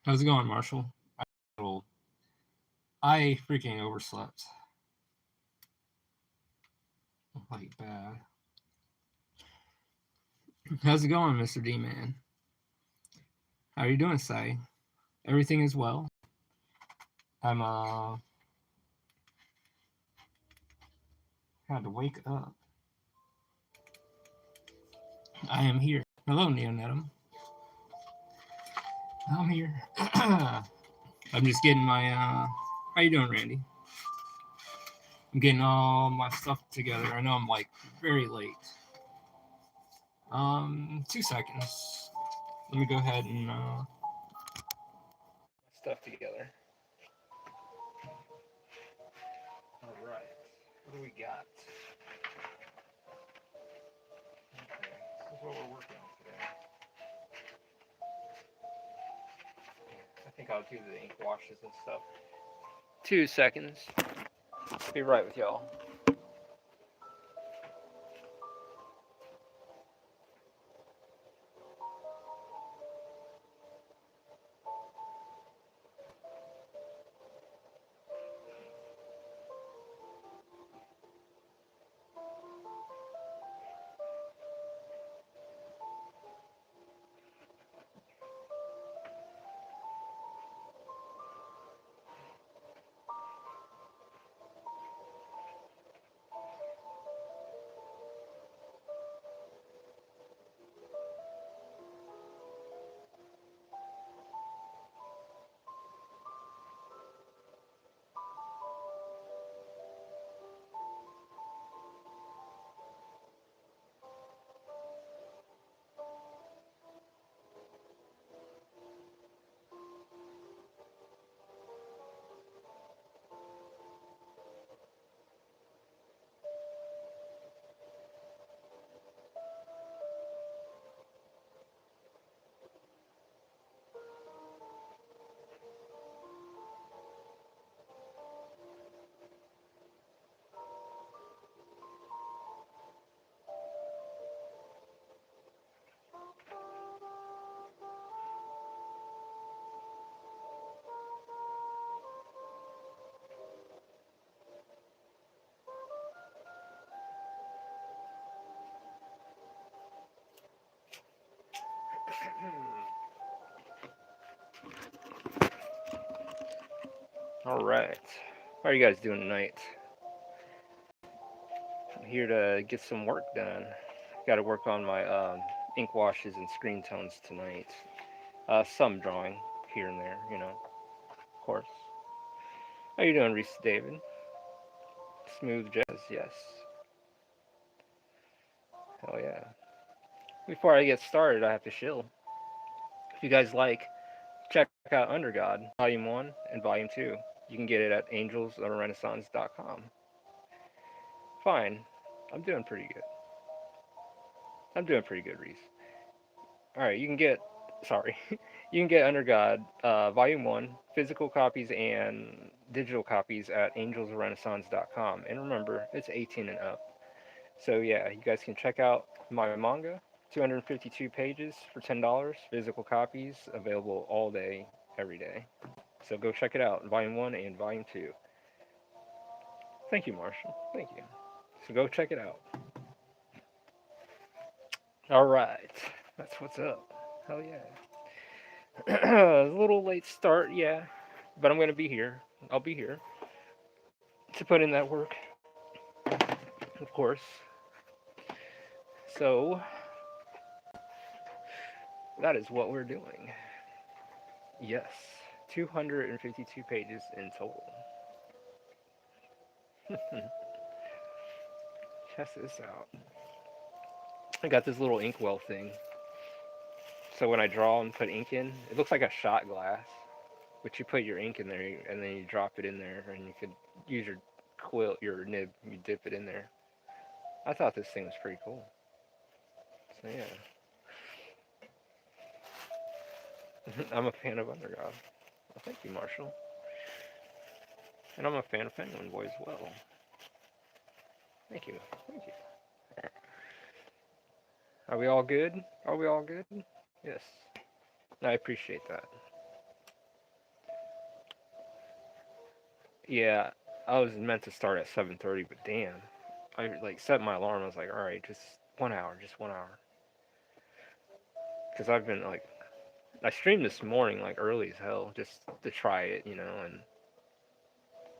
How's it going, Marshall? Well, I freaking overslept. Like bad. How's it going, Mr. D Man? How are you doing, Sai? Everything is well. I'm had to wake up. I am here. Hello, Neonetum. I'm here. I'm just getting my how you doing, Randy? I'm getting all my stuff together. I know I'm like very late. 2 seconds. Let me go ahead and stuff together. All right. What do we got? Okay. This is what we're working on today. I think I'll do the ink washes and stuff. 2 seconds. Be right with y'all. All right. How are you guys doing tonight? I'm here to get some work done. Got to work on my ink washes and screen tones tonight. Some drawing here and there, of course. How you doing, Reese David? Smooth jazz, yes. Hell yeah. Before I get started, I have to shill. If you guys like, check out Undergod, Volume 1 and Volume 2. You can get it at angelsofrenaissance.com. Fine. I'm doing pretty good. I'm doing pretty good, Reese. Alright, sorry. You can get Under God, Volume 1, physical copies and digital copies at angelsofrenaissance.com. And remember, it's 18 and up. So yeah, you guys can check out my manga, 252 pages for $10, physical copies available all day, every day. So go check it out, Volume 1 and Volume 2. Thank you, Marshall. Thank you. So go check it out. All right, that's what's up. Hell yeah. A little late start, yeah, but I'm gonna be here. I'll be here to put in that work, of course. So that is what we're doing. Yes, 252 pages in total. Check this out. I got this little inkwell thing. So when I draw and put ink in, it looks like a shot glass. But you put your ink in there and then you drop it in there, and you could use your quill, your nib, you dip it in there. I thought this thing was pretty cool. So yeah, I'm a fan of Underdog. Well, thank you, Marshall. And I'm a fan of Penguin Boy as well. Thank you. Thank you. Are we all good? Are we all good? Yes. I appreciate that. Yeah, I was meant to start at 7:30, but damn, I like set my alarm. I was like, all right, just 1 hour, just 1 hour, because I've been like, I streamed this morning like early as hell just to try it, and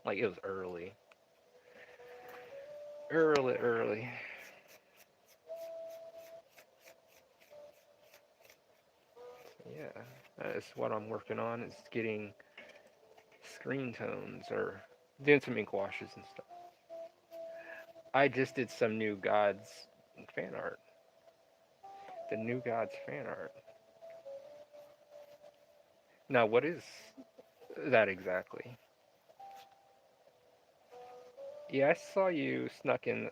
like it was early, early, early. Yeah, that's what I'm working on is getting screen tones or doing some ink washes and stuff. I just did some new gods fan art. The new gods fan art. Now, what is that exactly? Yeah, I saw you snuck in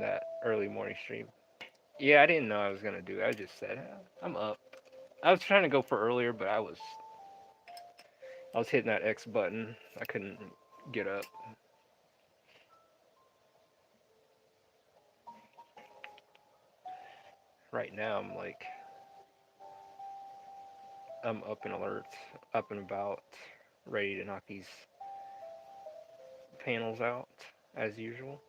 that early morning stream. Yeah, I didn't know I was gonna do it. I just said I'm up. I was trying to go for earlier, but I was hitting that X button. I couldn't get up. Right now, I'm up and alert, up and about, ready to knock these panels out as usual.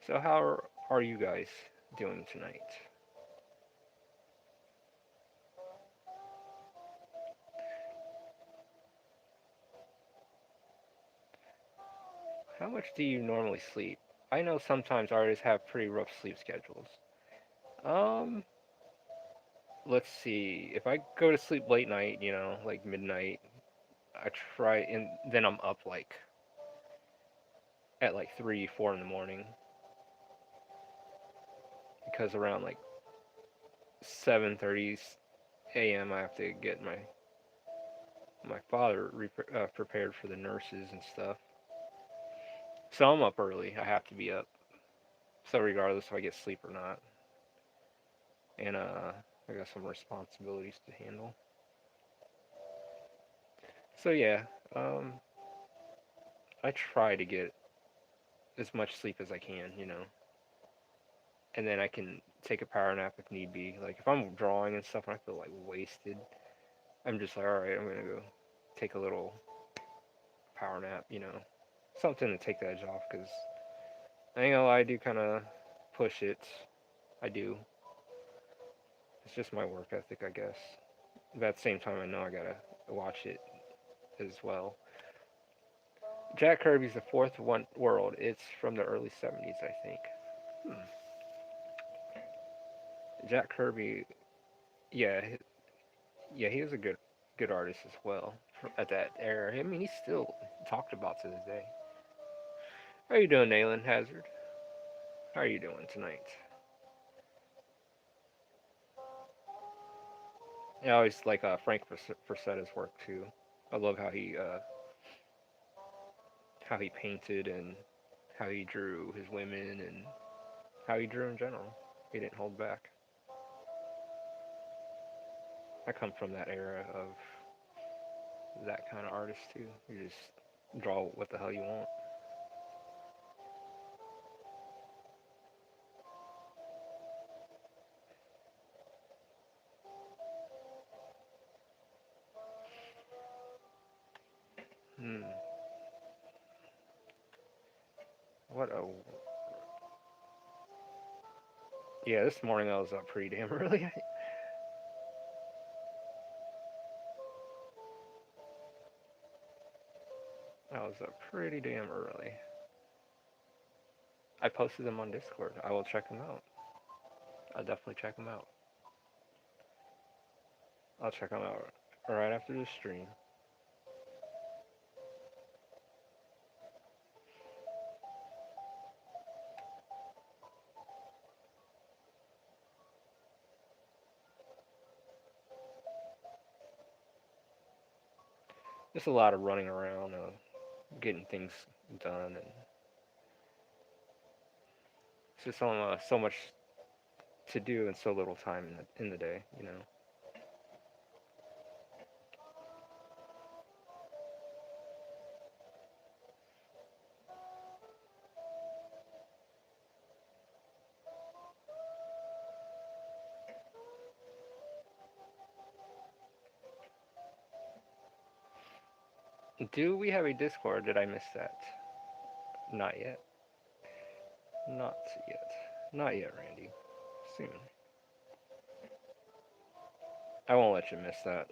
So how are you guys doing tonight? How much do you normally sleep? I know sometimes artists have pretty rough sleep schedules. Um, let's see. If I go to sleep late night, like midnight, I try and then I'm up like at like 3, 4 in the morning because around like 7:30 a.m. I have to get my father prepared for the nurses and stuff. So I'm up early. I have to be up. So regardless if I get sleep or not, and I got some responsibilities to handle. So yeah, um, I try to get as much sleep as I can, and then I can take a power nap if need be. Like if I'm drawing and stuff and I feel like wasted, I'm just like, all right, I'm gonna go take a little power nap, something to take the edge off. Cause I ain't gonna lie, I do kind of push it. I do. It's just my work ethic, I guess. But at the same time, I know I gotta watch it as well. Jack Kirby's the fourth one world. It's from the early '70s, I think. Hmm. Jack Kirby, yeah, yeah, he was a good artist as well at that era. I mean, he's still talked about to this day. How you doing, Nayland Hazard? How are you doing tonight? I always like Frank Frasetta's work too. I love how he painted and how he drew his women and how he drew in general. He didn't hold back. I come from that era of that kind of artist too. You just draw what the hell you want. Hmm. What a Yeah. This morning I was up pretty damn early. I was up pretty damn early. I posted them on Discord. I will check them out. I'll definitely check them out. I'll check them out right after the stream. Just a lot of running around, getting things done, and it's just so much to do and so little time in the day. Do we have a Discord? Did I miss that? Not yet. Not yet. Not yet, Randy. Soon. I won't let you miss that.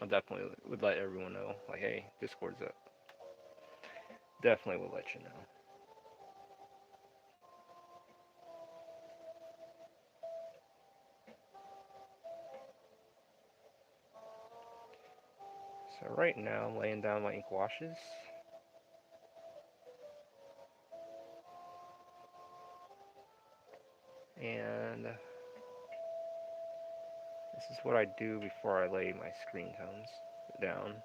I definitely would let everyone know. Like, hey, Discord's up. Definitely will let you know. So right now I'm laying down my ink washes. And this is what I do before I lay my screen tones down.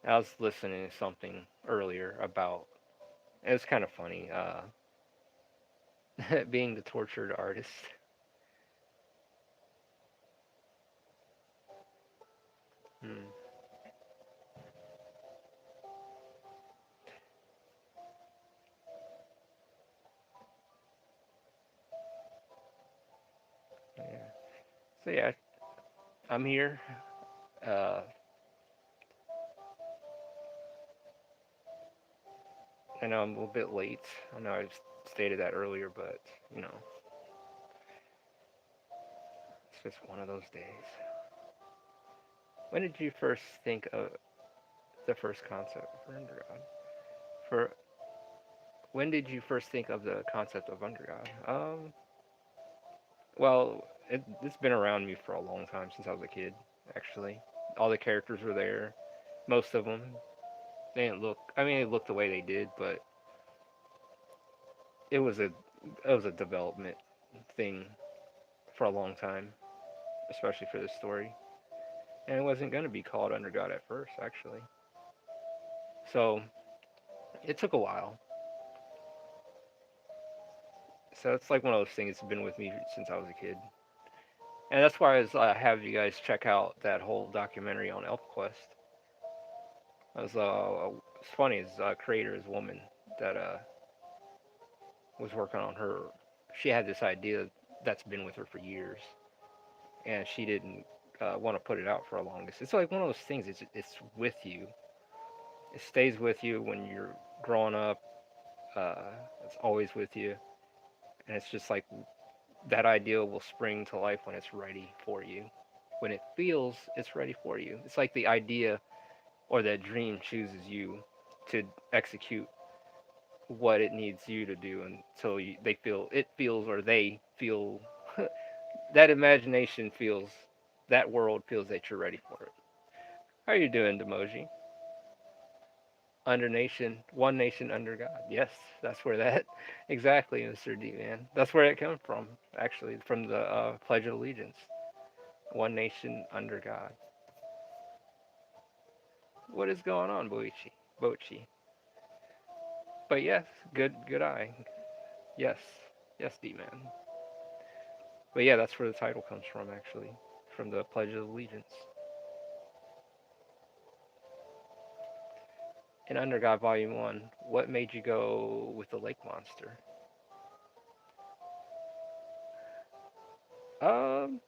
I was listening to something earlier about, it was kind of funny, being the tortured artist. Hmm. Yeah. So yeah, I'm here. Uh, I know I'm a little bit late. I know I've stated that earlier, but you know, it's just one of those days. When did you first think of the first concept for Undergod? For when did you first think of the concept of Undergod? Well, it's been around me for a long time since I was a kid. Actually, all the characters were there. Most of them. They didn't look. I mean, they looked the way they did, but it was a it was a development thing for a long time, especially for this story. And it wasn't going to be called Under God at first, actually. So it took a while. So it's like one of those things that's been with me since I was a kid. And that's why I have you guys check out that whole documentary on ElfQuest. It's funny, his creator is a woman that was working on her. She had this idea that's been with her for years, and she didn't want to put it out for a longest. It's like one of those things. It's with you. It stays with you when you're growing up. Uh, it's always with you, and it's just like that idea will spring to life when it's ready for you. When it feels it's ready for you. It's like the idea or that dream chooses you to execute what it needs you to do until they feel it feels or they feel that imagination feels that world feels that you're ready for it. How are you doing, Demoji? Under nation, one nation under God. Yes, that's where that exactly, Mr. D man. That's where it comes from. Actually, from the Pledge of Allegiance. One nation under God. What is going on, Boichi? Bochi. But yes, good eye. Yes, yes, D man. But yeah, that's where the title comes from, actually, from the Pledge of Allegiance. In Under God Volume One, what made you go with the lake monster? Um,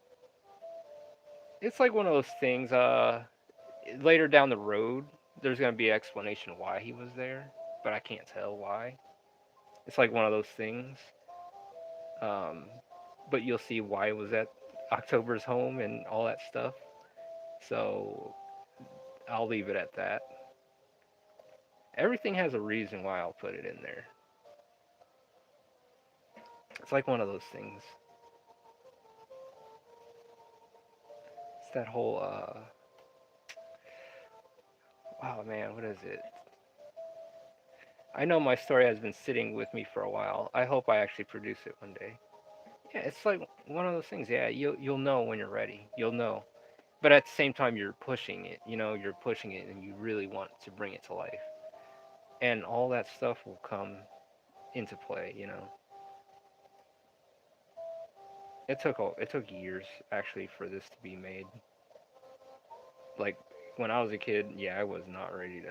it's like one of those things. Later down the road, there's gonna be an explanation why he was there, but I can't tell why. It's like one of those things. Um, but you'll see why it was at October's home and all that stuff. So I'll leave it at that. Everything has a reason why I'll put it in there. It's like one of those things. It's that whole wow man, what is it? I know my story has been sitting with me for a while. I hope I actually produce it one day. Yeah, it's like one of those things. Yeah, you'll know when you're ready. You'll know. But at the same time you're pushing it, you're pushing it and you really want to bring it to life. And all that stuff will come into play. It took years actually for this to be made. Like when I was a kid, yeah, I was not ready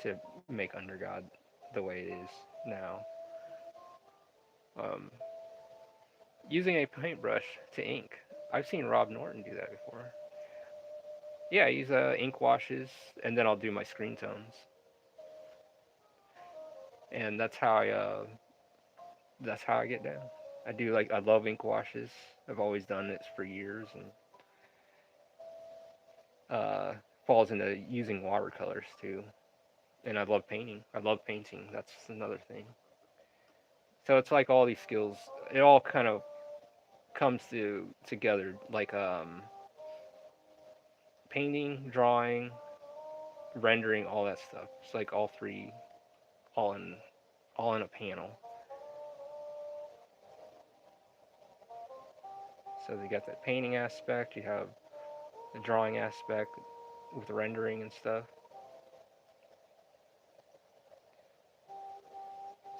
to make Under God the way it is now. Um, Using a paintbrush to ink. I've seen Rob Norton do that before. Yeah, I use ink washes, and then I'll do my screen tones, and that's how I get down. I love ink washes. I've always done it for years, and uh, falls into using watercolors too. And I love painting. I love painting. That's another thing. So it's like all these skills. It all kind of comes together, like painting, drawing, rendering, all that stuff. It's like all three, all in all in a panel. So you got that painting aspect. You have the drawing aspect with rendering and stuff.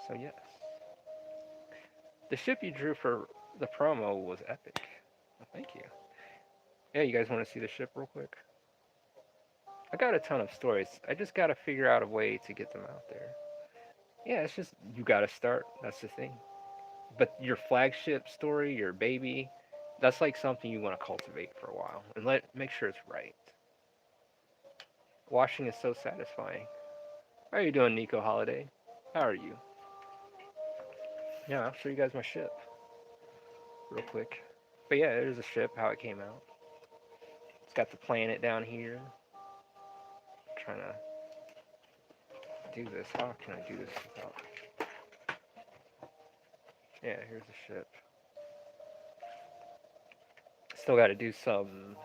So yes, the ship you drew for the promo was epic. Well, thank you. Yeah, you guys want to see the ship real quick? I got a ton of stories. I just got to figure out a way to get them out there. Yeah, it's just you got to start. That's the thing. But your flagship story, your baby, that's like something you want to cultivate for a while and let make sure it's right. Washing is so satisfying. How are you doing, Nico Holiday? How are you? Yeah, I'll show you guys my ship real quick. But yeah, there's a ship, how it came out. It's got the planet down here. I'm trying to do this. How can I do this without? Yeah, here's the ship. Still got to do some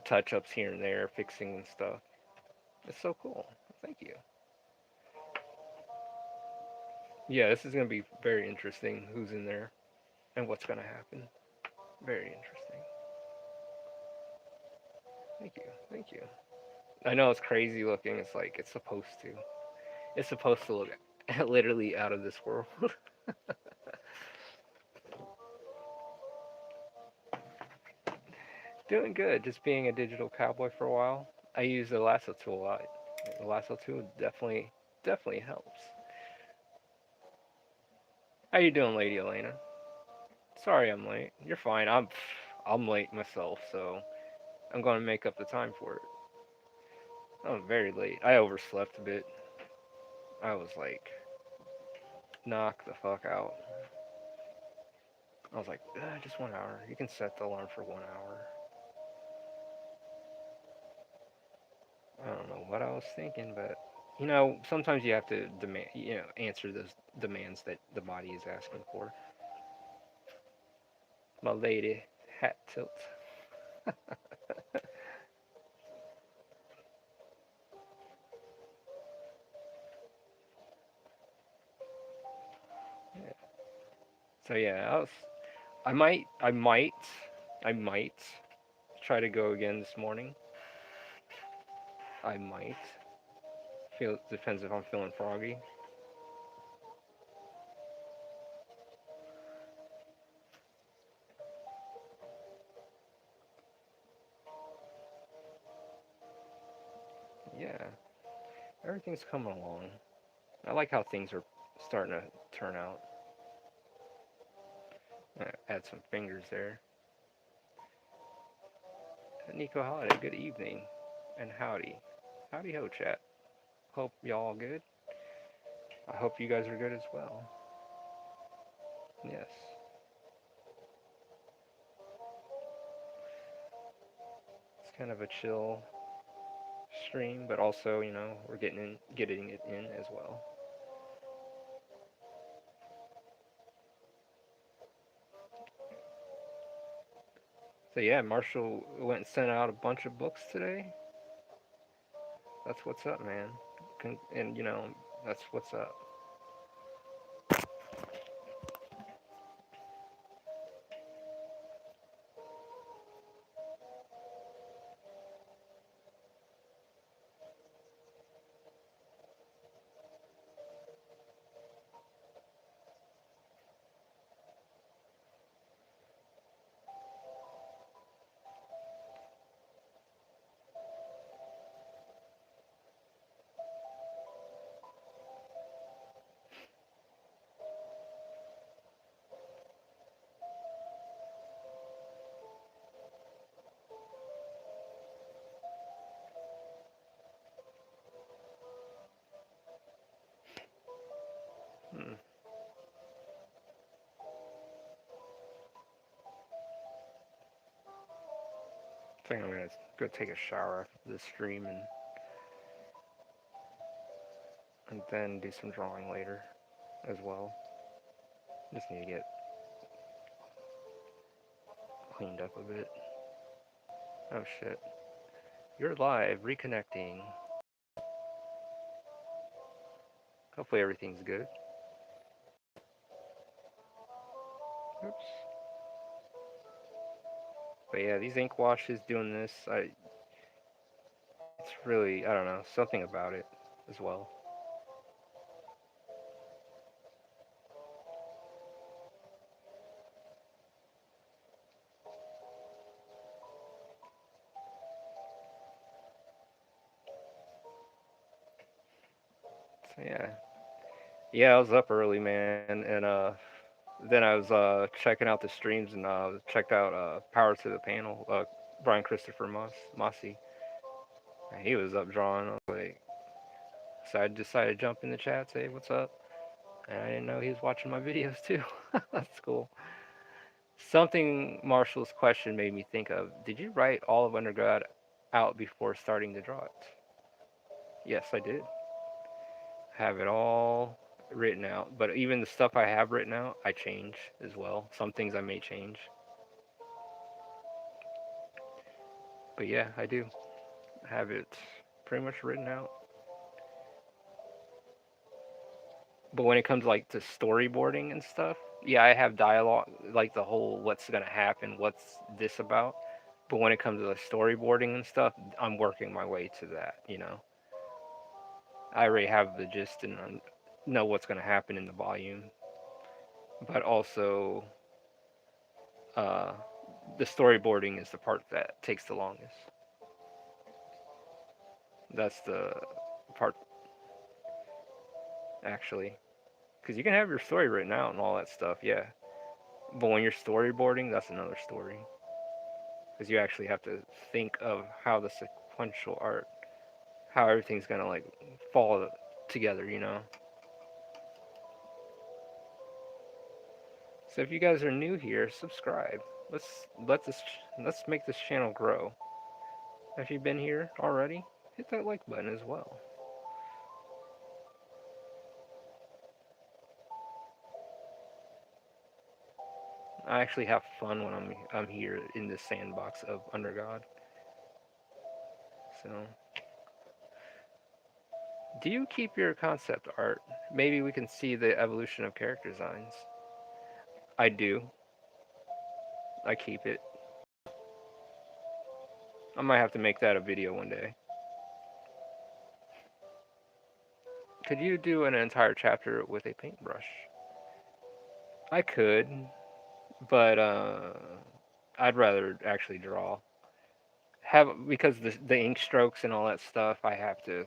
touch ups here and there, fixing and stuff. It's so cool. Thank you. Yeah, this is going to be very interesting who's in there and what's going to happen. Very interesting. Thank you. Thank you. I know it's crazy looking. It's like it's supposed to. It's supposed to look literally out of this world. Doing good. Just being a digital cowboy for a while. I use the lasso tool a lot. The lasso tool definitely helps. How you doing, Lady Elena? Sorry I'm late. You're fine. I'm late myself, so I'm going to make up the time for it. I'm very late. I overslept a bit. I was like, knock the fuck out. I was like, just 1 hour. You can set the alarm for 1 hour. I don't know what I was thinking, but sometimes you have to answer those demands that the body is asking for. My lady, hat tilt. Yeah. So yeah, I might try to go again this morning. I might. Feel depends if I'm feeling froggy. Yeah, everything's coming along. I like how things are starting to turn out. Add some fingers there. Nico Holiday, good evening, and howdy, howdy ho, chat. Hope y'all good. I hope you guys are good as well. Yes, it's kind of a chill stream, but also we're getting it in as well. So yeah, Marshall went and sent out a bunch of books today. That's what's up, man. And that's what's up. think I'm gonna go take a shower after this stream and then do some drawing later as well. Just need to get cleaned up a bit. Oh shit. You're live, reconnecting. Hopefully everything's good. Oops. But yeah, these ink washes doing this, it's really, I don't know, something about it as well. So yeah. Yeah, I was up early, man, and then I was checking out the streams and checked out Power to the Panel, Brian Christopher Mossy. And he was up drawing. I was like, so I decided to jump in the chat, say what's up, and I didn't know he was watching my videos too. That's cool. Something Marshall's question made me think of. Did you write all of undergrad out before starting to draw it? Yes, I did. Have it all written out, but even the stuff I have written out, I change as well. Some things I may change. But yeah, I do have it pretty much written out. But when it comes like to storyboarding and stuff, yeah, I have dialogue, like the whole what's gonna happen, what's this about. But when it comes to the storyboarding and stuff, I'm working my way to that. I already have the gist and know what's gonna happen in the volume. But also, uh, the storyboarding is the part that takes the longest. That's the part, actually, because you can have your story written out and all that stuff, yeah. But when you're storyboarding, that's another story. Because you actually have to think of how the sequential art, how everything's gonna like fall together. So if you guys are new here, subscribe. Let's make this channel grow. If you've been here already, hit that like button as well. I actually have fun when I'm here in this sandbox of Under God. So, do you keep your concept art? Maybe we can see the evolution of character designs. I do. I keep it. I might have to make that a video one day. Could you do an entire chapter with a paintbrush? I could, but I'd rather actually draw. Because the ink strokes and all that stuff. I have to.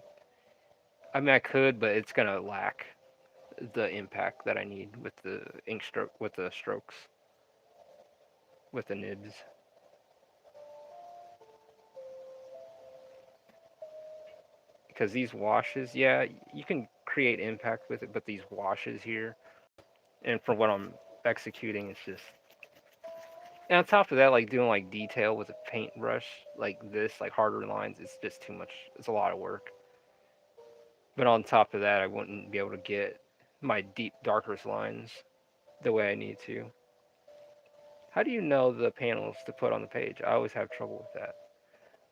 I mean, I could, but it's gonna lack the impact that I need with the ink stroke, with the strokes, with the nibs. Because these washes, yeah, you can create impact with it, but these washes here, and from what I'm executing, it's just. And on top of that, like doing like detail with a paintbrush like this, like harder lines, it's just too much. It's a lot of work. But on top of that, I wouldn't be able to get my deep, darkest lines the way I need to. How do you know the panels to put on the page? I always have trouble with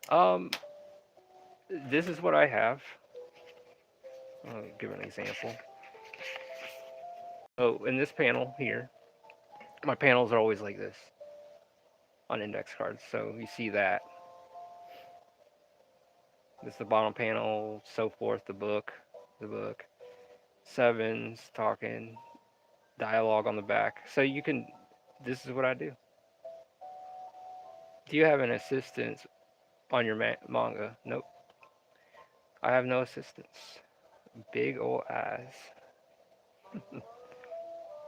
that. This is what I have. I'll give an example. So in this panel here, my panels are always like this on index cards. So you see that. This is the bottom panel, so forth, the book, sevens, talking, dialogue on the back. So you can, this is what I do. Do you have an assistant on your manga? Nope. I have no assistants. Big old eyes.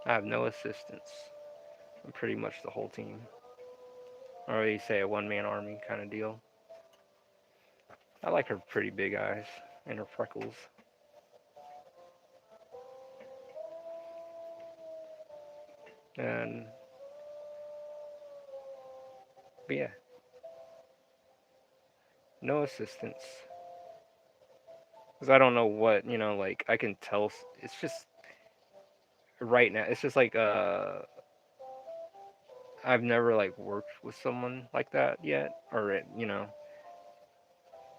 I have no assistants. I'm pretty much the whole team. Or you say a one-man army kind of deal. I like her pretty big eyes and her freckles. And, but yeah. No assistance. Because I don't know what, like, I can tell. It's just right now, it's just like, I've never, like, worked with someone like that yet. Or,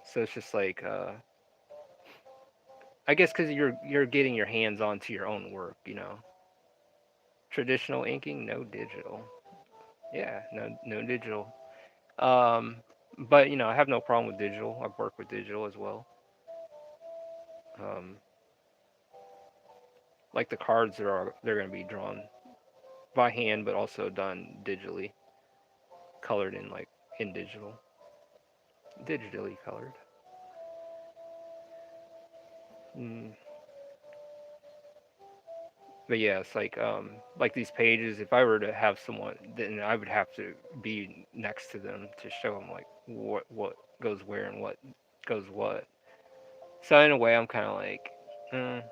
so it's just like, I guess because you're getting your hands onto your own work, Traditional inking, no digital. Yeah, no digital. Um, but I have no problem with digital. I've worked with digital as well. Um, like the cards they're going to be drawn by hand, but also done digitally, colored in like in digitally colored. Mm. But yeah, it's like these pages. If I were to have someone, then I would have to be next to them to show them like what goes where and what goes what. So in a way, I'm kind of like, mm,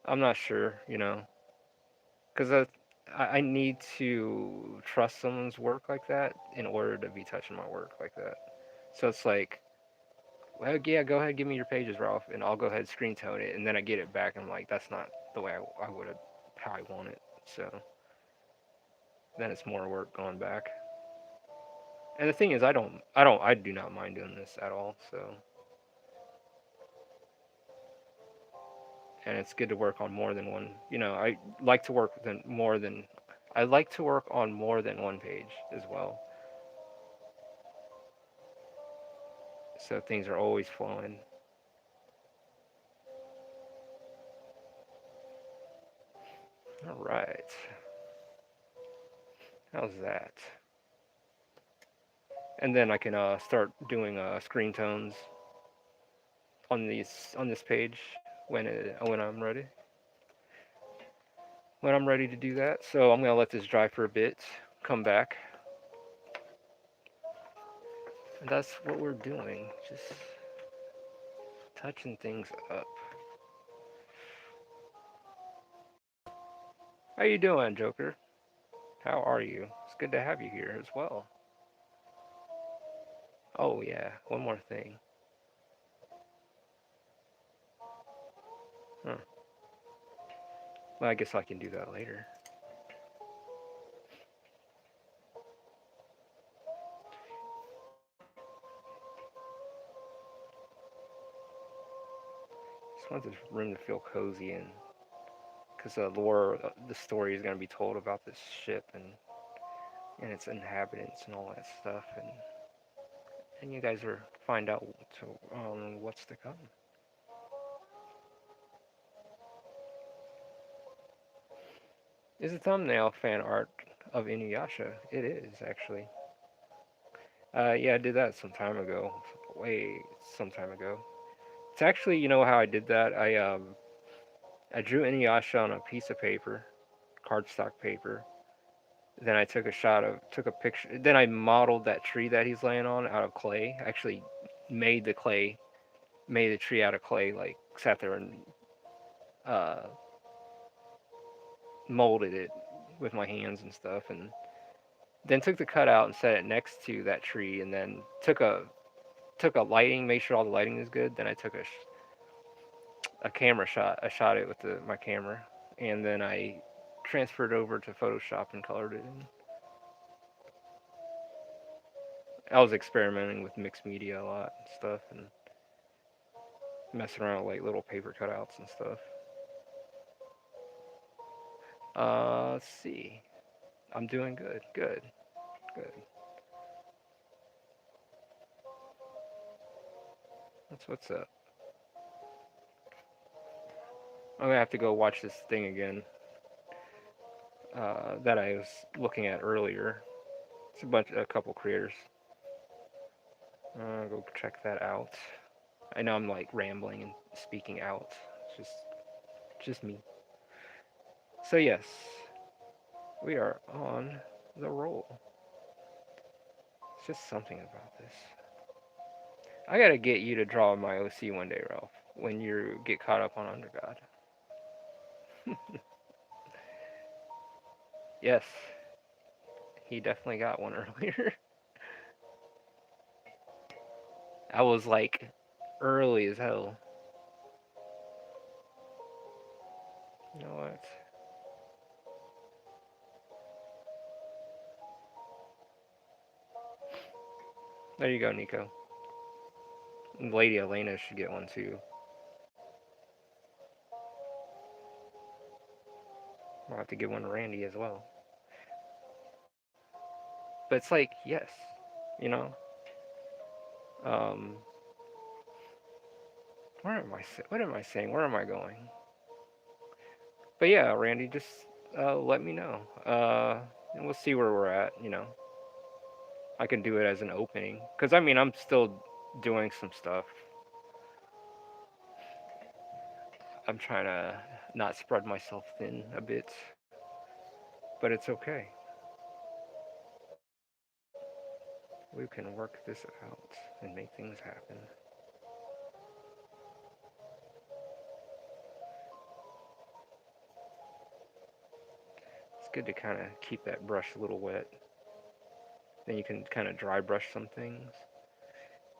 I'm not sure, because I need to trust someone's work like that in order to be touching my work like that. So it's like, well, yeah, go ahead, give me your pages, Ralph, and I'll go ahead screen tone it, and then I get it back, and I'm like, that's not the way I would have how I want it. So then it's more work going back. And the thing is, I do not mind doing this at all. So, and it's good to work on more than one. I like to work with more than, I like to work on more than one page as well. So things are always flowing. All right, how's that? And then I can start doing screen tones on this page when I'm ready. When I'm ready to do that. So I'm gonna let this dry for a bit. Come back, and that's what we're doing. Just touching things up. How you doing, Joker? How are you? It's good to have you here as well. Oh yeah, one more thing. Huh. Well, I guess I can do that later. Just want this room to feel cozy and because the story is going to be told about this ship and its inhabitants and all that stuff, and you guys are find out what's to come. Is a thumbnail fan art of Inuyasha? It is actually. Yeah, I did that some time ago, way some time ago. It's actually, how I did that. I drew Inuyasha on a piece of paper, cardstock paper. Then I took a picture. Then I modeled that tree that he's laying on out of clay. Actually, made the clay, made the tree out of clay. Like sat there and uh, molded it with my hands and stuff, and then took the cutout and set it next to that tree, and then took a lighting, made sure all the lighting is good. Then I took a camera shot. I shot it with my camera, and then I transferred over to Photoshop and colored it in. I was experimenting with mixed media a lot and stuff, and messing around with like little paper cutouts and stuff. Let's see. I'm doing good. Good. Good. That's what's up. I'm gonna have to go watch this thing again that I was looking at earlier. It's a couple creators. Go check that out. I know I'm like rambling and speaking out. It's just me. So yes, we are on the roll. It's just something about this. I gotta get you to draw my OC one day, Ralph. When you get caught up on Undergod. Yes, he definitely got one earlier. I was like early as hell. You know what? There you go, Nico. Lady Elena should get one too. I'll have to give one to Randy as well. But it's like, yes, you know. Um, where am I? What am I saying? Where am I going? But yeah, Randy, just let me know. And we'll see where we're at. You know, I can do it as an opening because I mean I'm still doing some stuff. I'm trying to not spread myself thin a bit, but it's okay. We can work this out and make things happen. It's good to kind of keep that brush a little wet. Then you can kind of dry brush some things.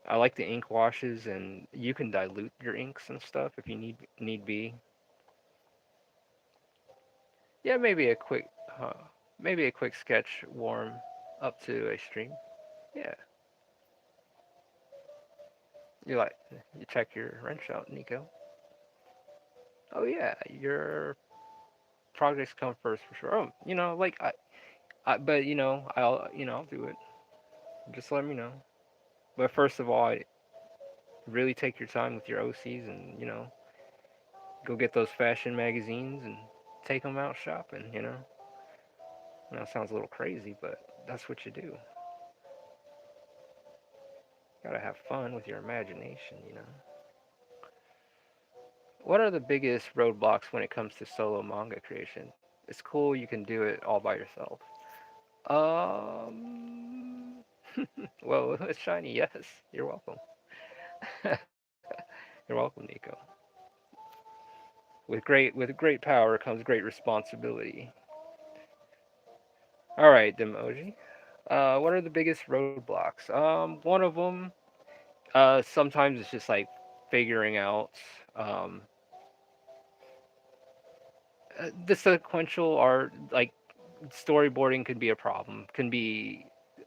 I like the ink washes, and you can dilute your inks and stuff if you need be. Yeah, uh, maybe a quick sketch warm up to a stream. Yeah, you like you check your wrench out, Nico. Oh yeah, your projects come first for sure. Oh, like but I'll do it. Just let me know. But first of all, really take your time with your OCs, and go get those fashion magazines and take them out shopping. It sounds a little crazy, but that's what you do. Gotta have fun with your imagination. What are the biggest roadblocks when it comes to solo manga creation? It's cool you can do it all by yourself. Um, well, it's shiny. Yes, you're welcome. You're welcome, Nico. With great power comes great responsibility. All right, Demoji. What are the biggest roadblocks? One of them. Sometimes it's just like figuring out the sequential art, like storyboarding, could be a problem. Can be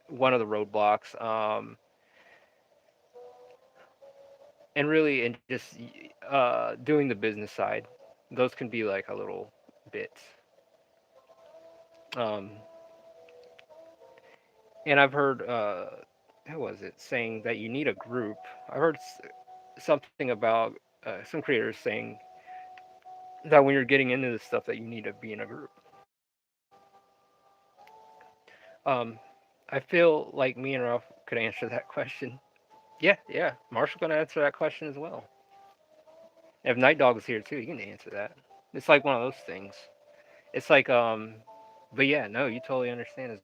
one of the roadblocks. And really, and just doing the business side, those can be like a little bit. Um, and I've heard, who was it, saying that you need a group. I heard something about some creators saying that when you're getting into this stuff, that you need to be in a group. Um, I feel like me and Ralph could answer that question. Yeah, yeah. Marshall gonna answer that question as well. If Night Dog's here too, you can answer that. It's like one of those things. It's like but yeah, no, you totally understand as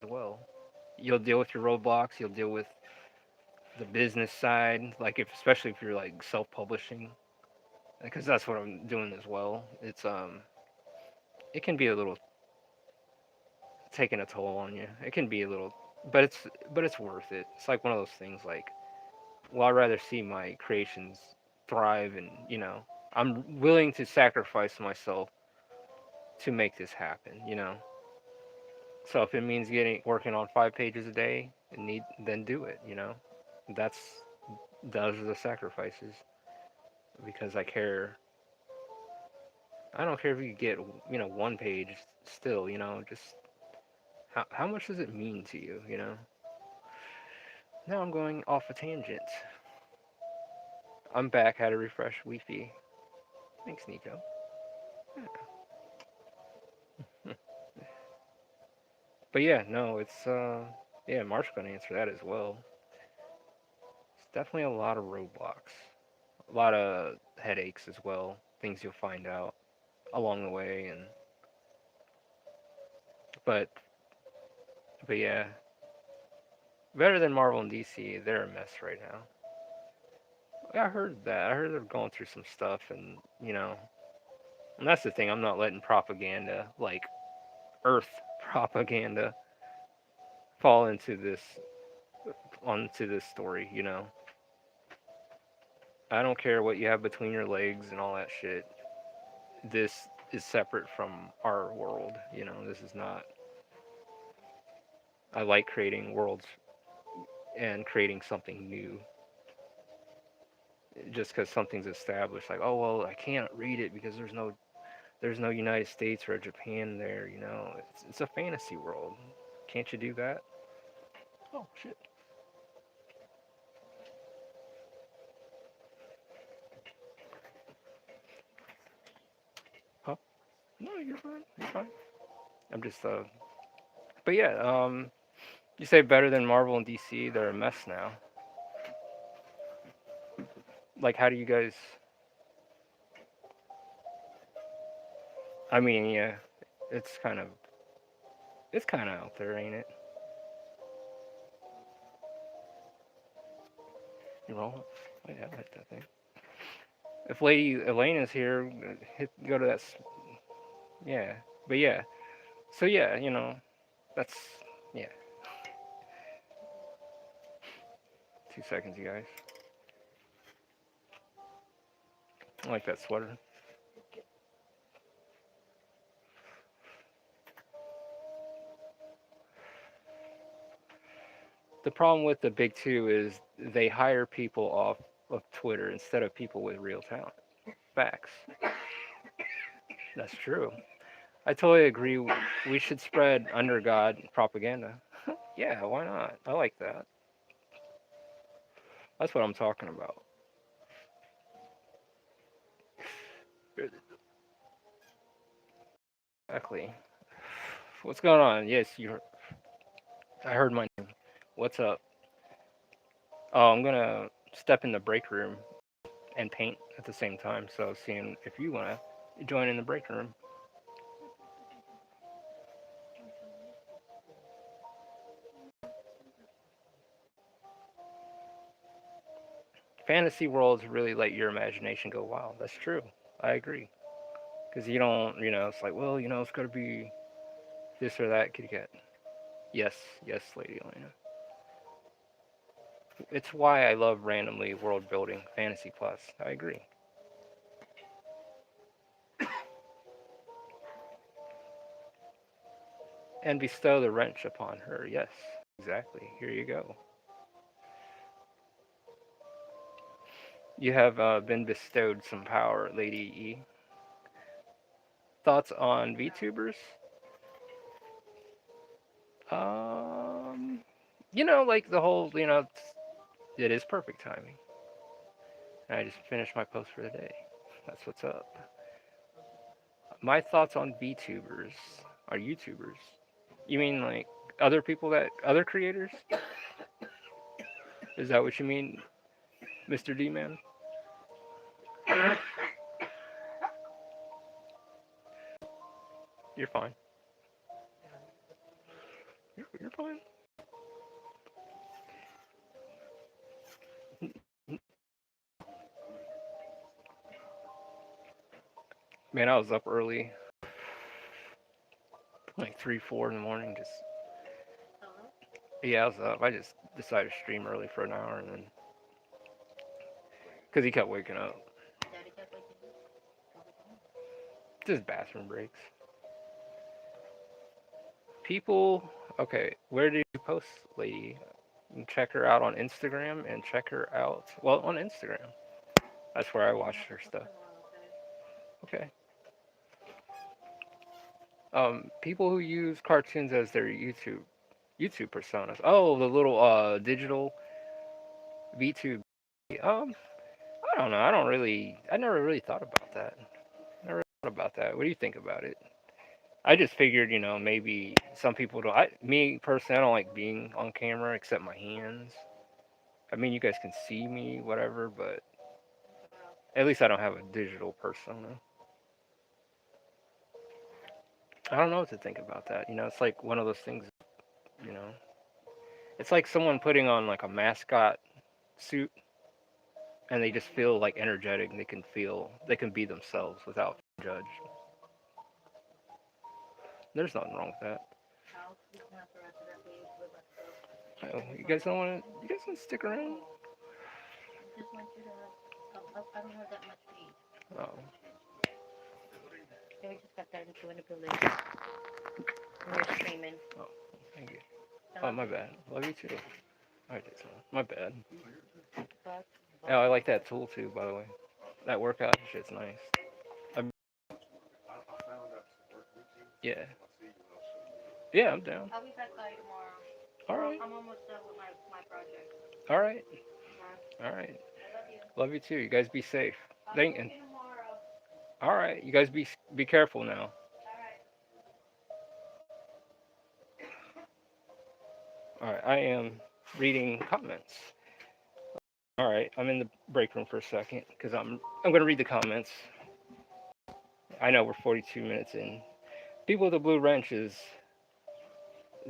well. You'll deal with your roadblocks. You'll deal with the business side, like if especially if you're like self-publishing, because that's what I'm doing as well. It can be a little taking a toll on you. It can be a little, but it's worth it. It's like one of those things. Like, well, I'd rather see my creations thrive, and I'm willing to sacrifice myself to make this happen. So if it means getting working on 5 pages a day, then do it. That's those are the sacrifices because I care. I don't care if you get 1 page still. Just how much does it mean to you? Now I'm going off a tangent. I'm back. Had to refresh Wi-Fi. Thanks, Nico. But yeah, no, it's yeah, Mark's gonna answer that as well. It's definitely a lot of roadblocks, a lot of headaches as well. Things you'll find out along the way, and but but yeah, better than Marvel and DC. They're a mess right now. Yeah, I heard that. I heard they're going through some stuff, and and that's the thing. I'm not letting propaganda, like Earth propaganda, fall into this onto this story. I don't care what you have between your legs and all that shit. This is separate from our world. You know, this is not. I like creating worlds and creating something new. Just because something's established, like, oh well, I can't read it because there's no United States or Japan there. You know, it's a fantasy world. Can't you do that? Oh shit. Huh? No, you're fine. You're fine. I'm just But yeah, you say better than Marvel and DC. They're a mess now. Like, how do you guys? I mean, yeah, it's kind of it's kind of out there, ain't it? You know, oh, yeah, I like that thing. If Lady Elena's here, go to that. Yeah, but yeah. So yeah, that's yeah. 2 seconds, you guys. I like that sweater. The problem with the big two is they hire people off of Twitter instead of people with real talent. Facts. That's true. I totally agree. We should spread under God propaganda. Yeah, why not? I like that. That's what I'm talking about. Exactly. What's going on? Yes, you. I heard my name. What's up? Oh, I'm gonna step in the break room and paint at the same time. So, seeing if you wanna join in the break room. Fantasy worlds really let your imagination go wild. That's true. I agree. Because you don't, it's like, well, it's got to be this or that kitty cat. Yes, yes, Lady Elena. It's why I love randomly world building fantasy plus. I agree. And bestow the wrench upon her. Yes, exactly. Here you go. You have been bestowed some power, Lady E. Thoughts on VTubers? Um, like the whole, it is perfect timing. And I just finished my post for the day. That's what's up. My thoughts on VTubers are YouTubers. You mean like other creators? Is that what you mean, Mr. D Man? You're fine. You're fine. Man, I was up early, like 3, 4 in the morning. Just yeah, I was up. I just decided to stream early for an hour, and then because he kept waking up, just bathroom breaks. People, okay, where do you post, lady? You can check her out on Instagram and check her out. Well, on Instagram, that's where I watch her stuff. Okay. People who use cartoons as their YouTube personas. Oh, the little digital VTube. I don't know. I never really thought about that. Never thought about that. What do you think about it? I just figured, maybe some people don't. Me personally, I don't like being on camera except my hands. I mean, you guys can see me, whatever, but at least I don't have a digital persona. I don't know what to think about that. It's like one of those things. You know, it's like someone putting on like a mascot suit and they just feel like energetic and they can be themselves without being judged. There's nothing wrong with that. Oh, you guys don't want to? You guys want to stick around? I don't have that much to eat. Oh, Yeah, we just got that into manipulation. And we're streaming. oh, thank you. I Oh, love my you. bad. Love you too. Alright, my bad. Fuck, Yeah, fuck. I like that tool too, by the way. That workout shit's nice. I'm, yeah. Yeah, I'm down. I'll be back by tomorrow. Alright. I'm almost done with my project. Alright. Okay. Alright. I love you. Love you too. You guys be safe. I'll be Thank and working tomorrow. alright. You guys be careful now. All right. Alright, I am reading comments. Alright, I'm in the break room for a second because I'm gonna read the comments. I know we're 42 minutes in. People with the blue wrench is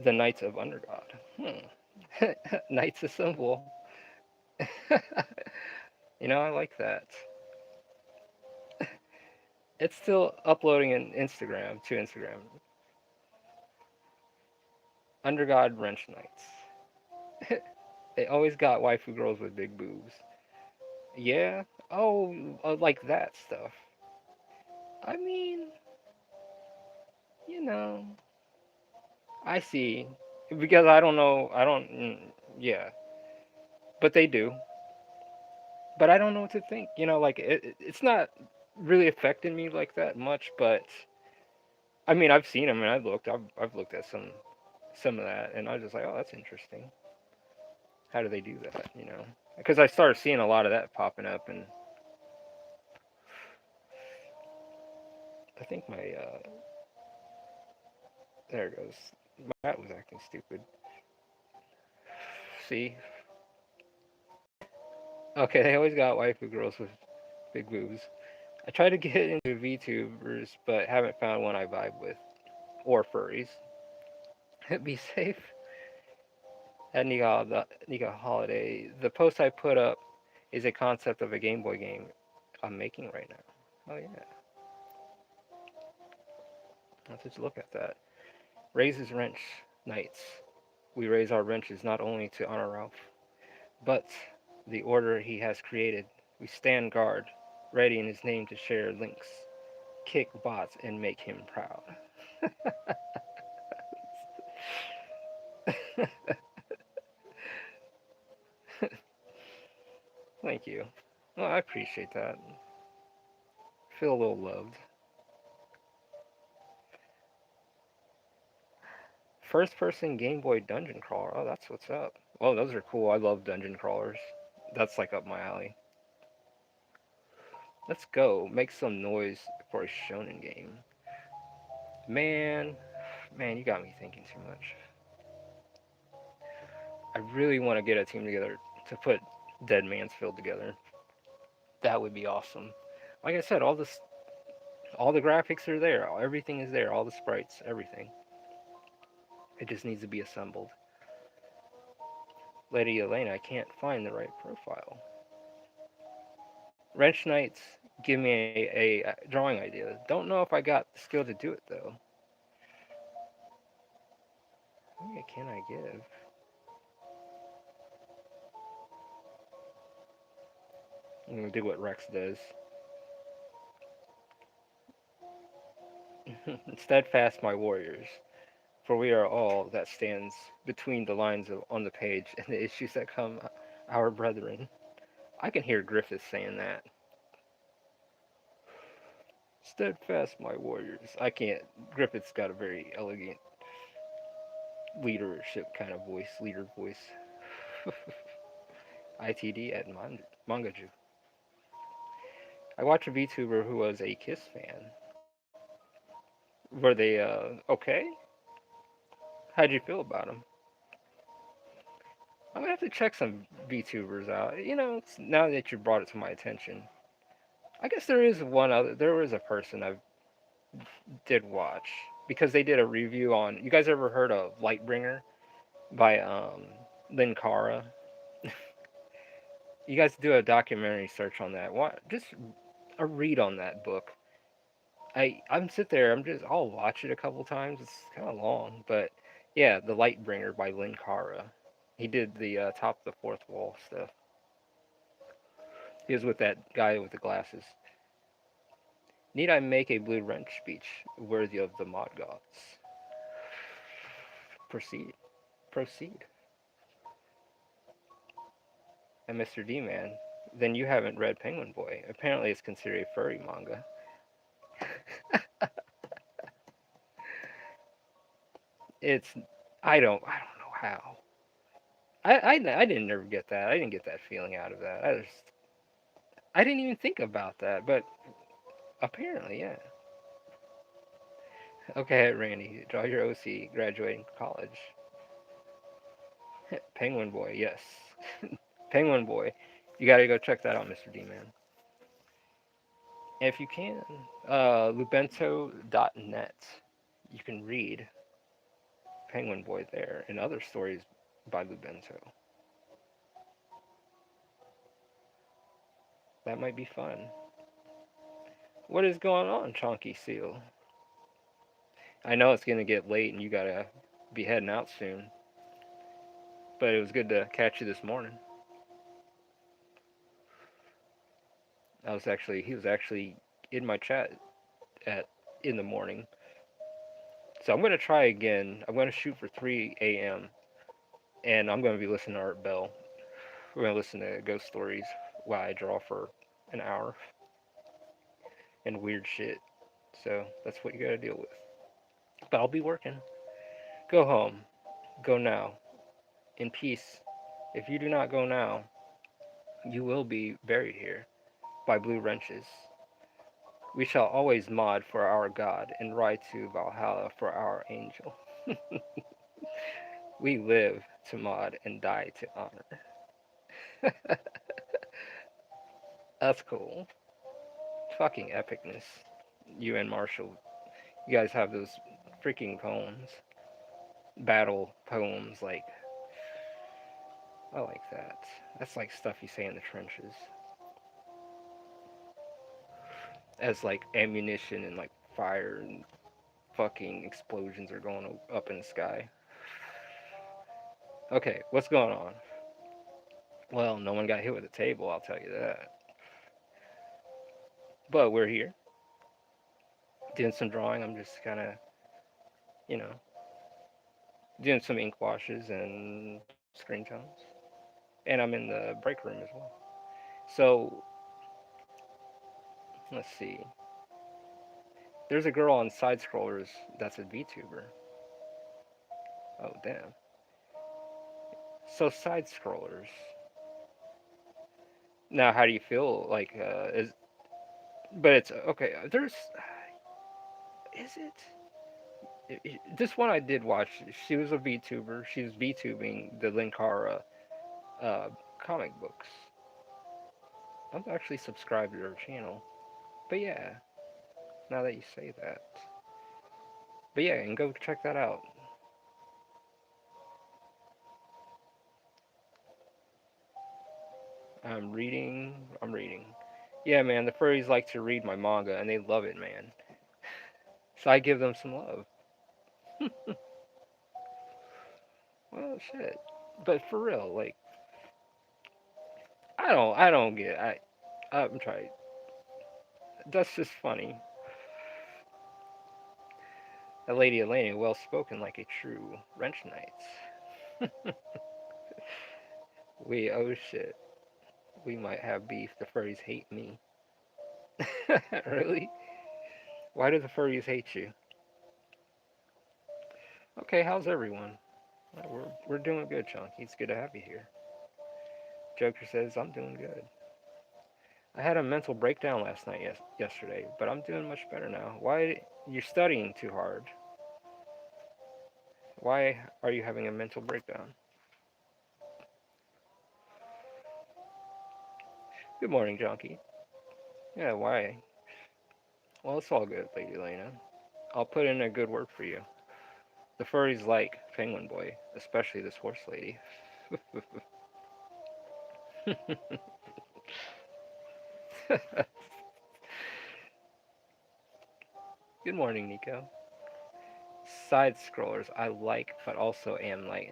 the Knights of Undergod. Knights assemble. I like that. It's still uploading in Instagram to Instagram. Undergod Wrench Knights. They always got waifu girls with big boobs. Yeah. Oh, like that stuff. I mean, you know, I see. Because I don't know. I don't. Yeah. But they do. But I don't know what to think. Like it's not really affecting me like that much. But I mean, I've seen them and I've looked at some of that, and I was just like, oh, that's interesting. How do they do that? Because I started seeing a lot of that popping up, and I think my there it goes. My cat was acting stupid. See, okay, they always got waifu girls with big boobs. I try to get into VTubers, but haven't found one I vibe with, or furries. Be safe. At Nika Holiday, the post I put up is a concept of a Game Boy game I'm making right now. Oh yeah, let's just look at that. Raises wrench knights. We raise our wrenches not only to honor Ralph, but the order he has created. We stand guard, ready in his name to share links, kick bots, and make him proud. Thank you. Well, I appreciate that. Feel a little loved. First person Game Boy dungeon crawler. Oh, that's what's up. Oh, those are cool. I love dungeon crawlers. That's like up my alley. Let's go. Make some noise for a shonen game. Man, man, you got me thinking too much. I really want to get a team together to put Dead Mansfield together. That would be awesome. Like I said, all the graphics are there. Everything is there. All the sprites, everything. It just needs to be assembled. Lady Elena, I can't find the right profile. Wrench Knights, give me a drawing idea. Don't know if I got the skill to do it though. How many can I give? I'm gonna do what Rex does. Steadfast, my warriors, for we are all that stands between the lines on the page and the issues that come our brethren. I can hear Griffith saying that. Steadfast, my warriors. I can't. Griffith's got a very elegant leadership kind of voice, leader voice. ITD at Mangaju. I watched a VTuber who was a Kiss fan. Were they okay? How'd you feel about them? I'm gonna have to check some VTubers out. Now that you brought it to my attention, I guess there is one other. There was a person I did watch because they did a review on. You guys ever heard of Lightbringer by Lynn Cara? You guys do a documentary search on that. What? Just a read on that book. I'm sit there. I'll watch it a couple times. It's kind of long, but yeah, The Lightbringer by Lynn Cara. He did the top of the fourth wall stuff. He was with that guy with the glasses. Need I make a blue wrench speech worthy of the mod gods? Proceed. Proceed. And Mr. D Man, then you haven't read Penguin Boy. Apparently, it's considered a furry manga. It's I don't know how. I didn't ever get that. I didn't get that feeling out of that. I didn't even think about that, but apparently, yeah. Okay, Randy, draw your OC graduating college. Penguin Boy, yes. Penguin Boy. You gotta go check that out, Mr. D Man. If you can, lubento.net. You can read Penguin Boy there and other stories by Lubento. That might be fun. What is going on, Chonky Seal? I know it's gonna get late and you gotta be heading out soon, but it was good to catch you this morning. He was actually in my chat at in the morning. So I'm gonna try again. I'm gonna shoot for 3 a.m. and I'm gonna be listening to Art Bell. We're gonna listen to ghost stories while I draw for an hour and weird shit. So that's what you gotta deal with. But I'll be working. Go home. Go now. In peace. If you do not go now, you will be buried here by blue wrenches. We shall always mod for our God and ride to Valhalla for our angel. We live to mod and die to honor. That's cool. Fucking epicness. You and Marshall, you guys have those freaking poems. Battle poems, like, I like that. That's like stuff you say in the trenches. As like ammunition and like fire and fucking explosions are going up in the sky. Okay, what's going on? Well, no one got hit with a table, I'll tell you that. But we're here, doing some drawing. I'm just kind of, you know, doing some ink washes and screen tones. And I'm in the break room as well. So, let's see. There's a girl on Side Scrollers that's a VTuber. Oh, damn. So, Side Scrollers. Now, how do you feel? Like, but it's okay. Is this one I did watch? She was a VTuber. She was VTubing the Linkara uh, comic books. I'm actually subscribed to her channel. But yeah, now that you say that. But yeah, and go check that out. I'm reading. Yeah, man, the furries like to read my manga and they love it, man. So I give them some love. Well, shit. But for real, like, I don't get. I'm trying. That's just funny. A lady Elena, well spoken like a true wrench knight. Oh shit. We might have beef. The furries hate me. Really? Why do the furries hate you? Okay, how's everyone? We're doing good, Chunky. It's good to have you here. Joker says I'm doing good. I had a mental breakdown last night, yesterday, but I'm doing much better now. Why you're studying too hard? Why are you having a mental breakdown? Good morning, Junkie. Yeah, why? Well, it's all good, Lady Lena. I'll put in a good word for you. The furries like Penguin Boy, especially this horse lady. Good morning, Nico. Side scrollers I like, but also am like,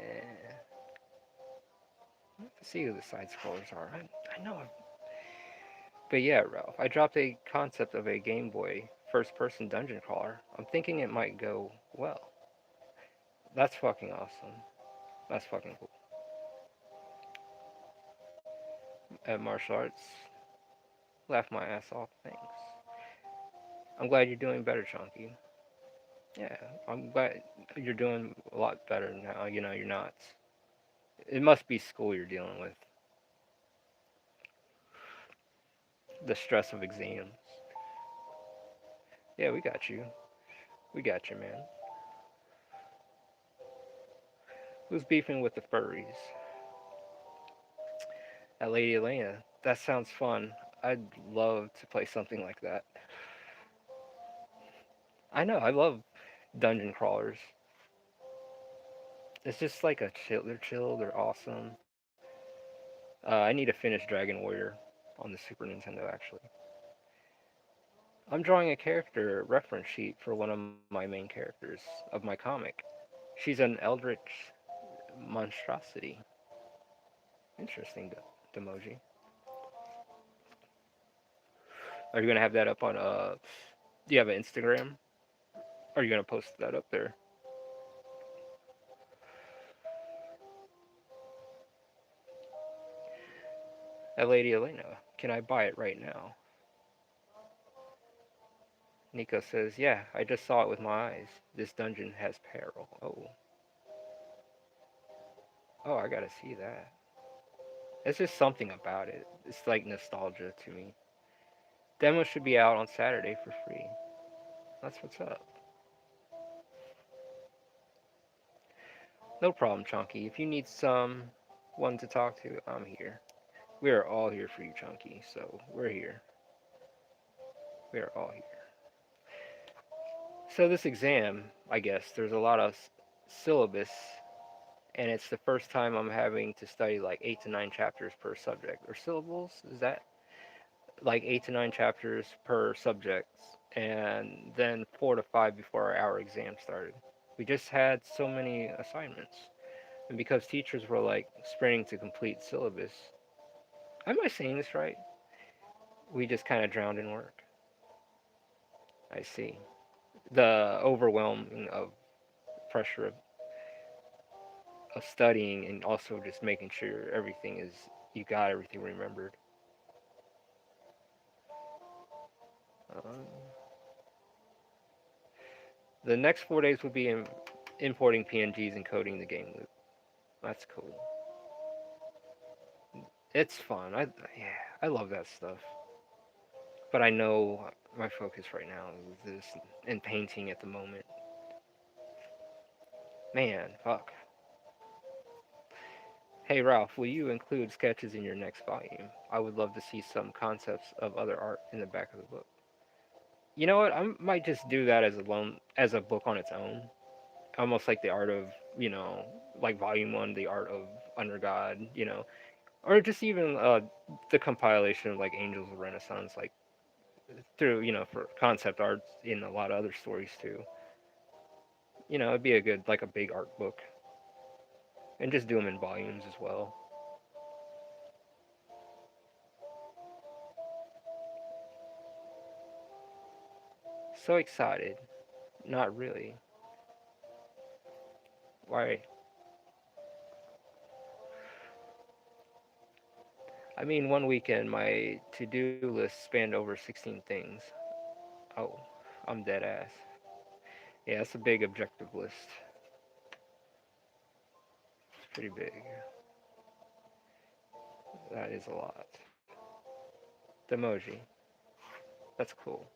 I have to see who the side scrollers are. I know. But yeah, Ralph, I dropped a concept of a Game Boy first-person dungeon crawler. I'm thinking it might go well. That's fucking awesome. That's fucking cool. At martial arts, laugh my ass off. Thanks. I'm glad you're doing better, Chunky. Yeah, I'm glad you're doing a lot better now. You know, you're not. It must be school you're dealing with. The stress of exams. Yeah, we got you. We got you, man. Who's beefing with the furries? At Lady Elena. That sounds fun. I'd love to play something like that. I know, I love dungeon crawlers. It's just like a chill. They're chill. They're awesome. I need to finish Dragon Warrior on the Super Nintendo. Actually, I'm drawing a character reference sheet for one of my main characters of my comic. She's an eldritch monstrosity. Interesting, Demoji. Are you gonna have that up on Do you have an Instagram? Are you gonna post that up there? Lady Elena, can I buy it right now? Nico says, yeah, I just saw it with my eyes. This dungeon has peril. Oh, oh, I gotta see that. It's just something about it. It's like nostalgia to me. Demo should be out on Saturday for free. That's what's up. No problem, Chunky. If you need someone to talk to, I'm here. We are all here for you, Chunky. So we're here. We are all here. So this exam, I guess, there's a lot of syllabus, and it's the first time I'm having to study like 8 to 9 chapters per subject. Or syllables? Is that like 8 to 9 chapters per subject, and then 4 to 5 before our exam started. We just had so many assignments, and because teachers were like sprinting to complete syllabus, am I saying this right? We just kind of drowned in work. I see. The overwhelming of pressure of studying and also just making sure everything is you got everything remembered. Um, the next 4 days would be importing PNGs and coding the game loop. That's cool. It's fun. Yeah, I love that stuff. But I know my focus right now is this and painting at the moment. Man, fuck. Hey Ralph, will you include sketches in your next volume? I would love to see some concepts of other art in the back of the book. You know what? I might just do that as a book on its own, almost like the art of like volume one, the art of Under God, or just even the compilation of like Angels of Renaissance, like through for concept arts in a lot of other stories too. It'd be a good like a big art book, and just do them in volumes as well. So excited. Not really. Why? I mean, one weekend my to-do list spanned over 16 things. Oh, I'm dead ass. Yeah, it's a big objective list. It's pretty big. That is a lot. The emoji. That's cool.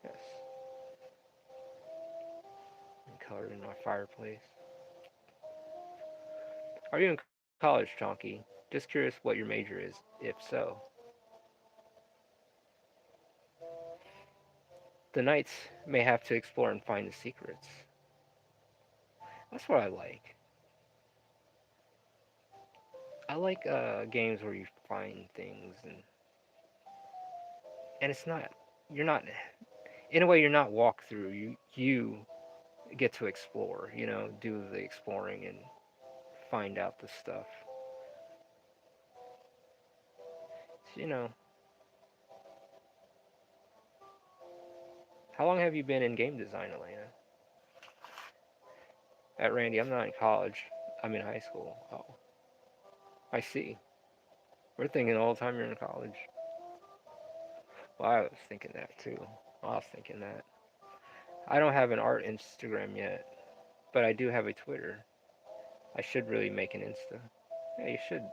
Yes. And colored in my fireplace. Are you in college, Chonky? Just curious what your major is, if so. The knights may have to explore and find the secrets. That's what I like. I like games where you find things and it's not you're not in a way you're not walk through. You get to explore. Do the exploring and find out the stuff. So, How long have you been in game design, Elena? At Randy, I'm not in college. I'm in high school. Oh, I see. We're thinking all the time you're in college. Well, I was thinking that too. I was thinking that. I don't have an art Instagram yet, but I do have a Twitter. I should really make an Insta. Yeah, you should.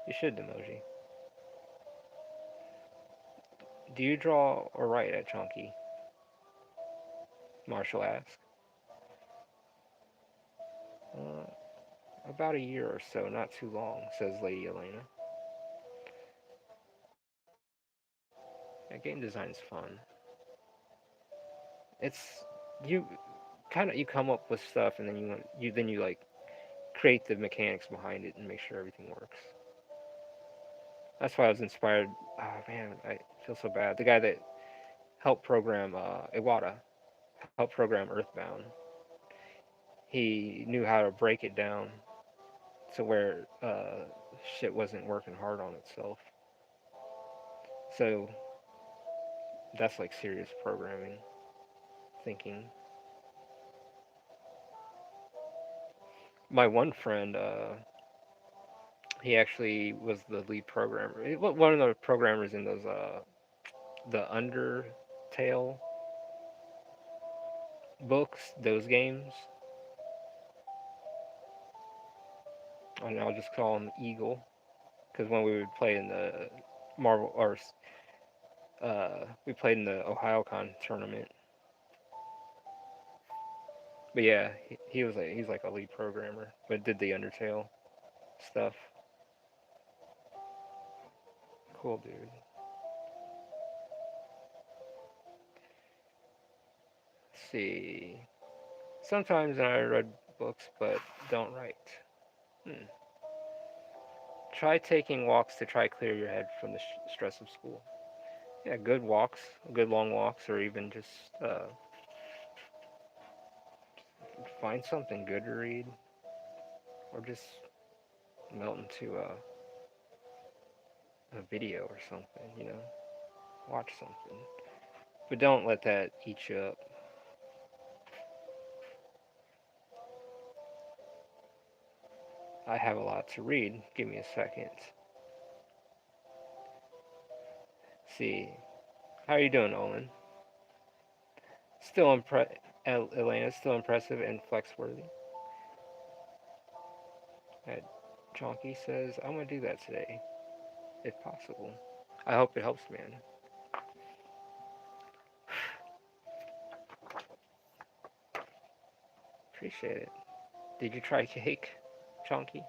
You should, Demoji. Do you draw or write at Chonky? Marshall asks. Uh, about a year or so, not too long, says Lady Elena. Yeah, game design's fun. It's you kind of you come up with stuff and then you like create the mechanics behind it and make sure everything works. That's why I was inspired. Oh man, I feel so bad. The guy that helped program Iwata helped program Earthbound. He knew how to break it down to where shit wasn't working hard on itself. So that's like serious programming thinking. My one friend, he actually was the lead programmer. One of the programmers in those the Undertale books, those games. And I'll just call him Eagle because when we would play in the Marvel or we played in the OhioCon tournament. But yeah, he was like he's like a lead programmer, but did the Undertale stuff. Cool dude. Let's see. Sometimes I read books, but don't write. Hmm. Try taking walks to try clear your head from the stress of school. Yeah, good walks, good long walks, or even just find something good to read, or just melt into a video or something. Watch something. But don't let that eat you up. I have a lot to read. Give me a second. See, how are you doing, Olin? Still Elena, still impressive and flex worthy. Uh, Chonky says, I'm gonna do that today, if possible. I hope it helps, man. Appreciate it. Did you try cake, Chonky?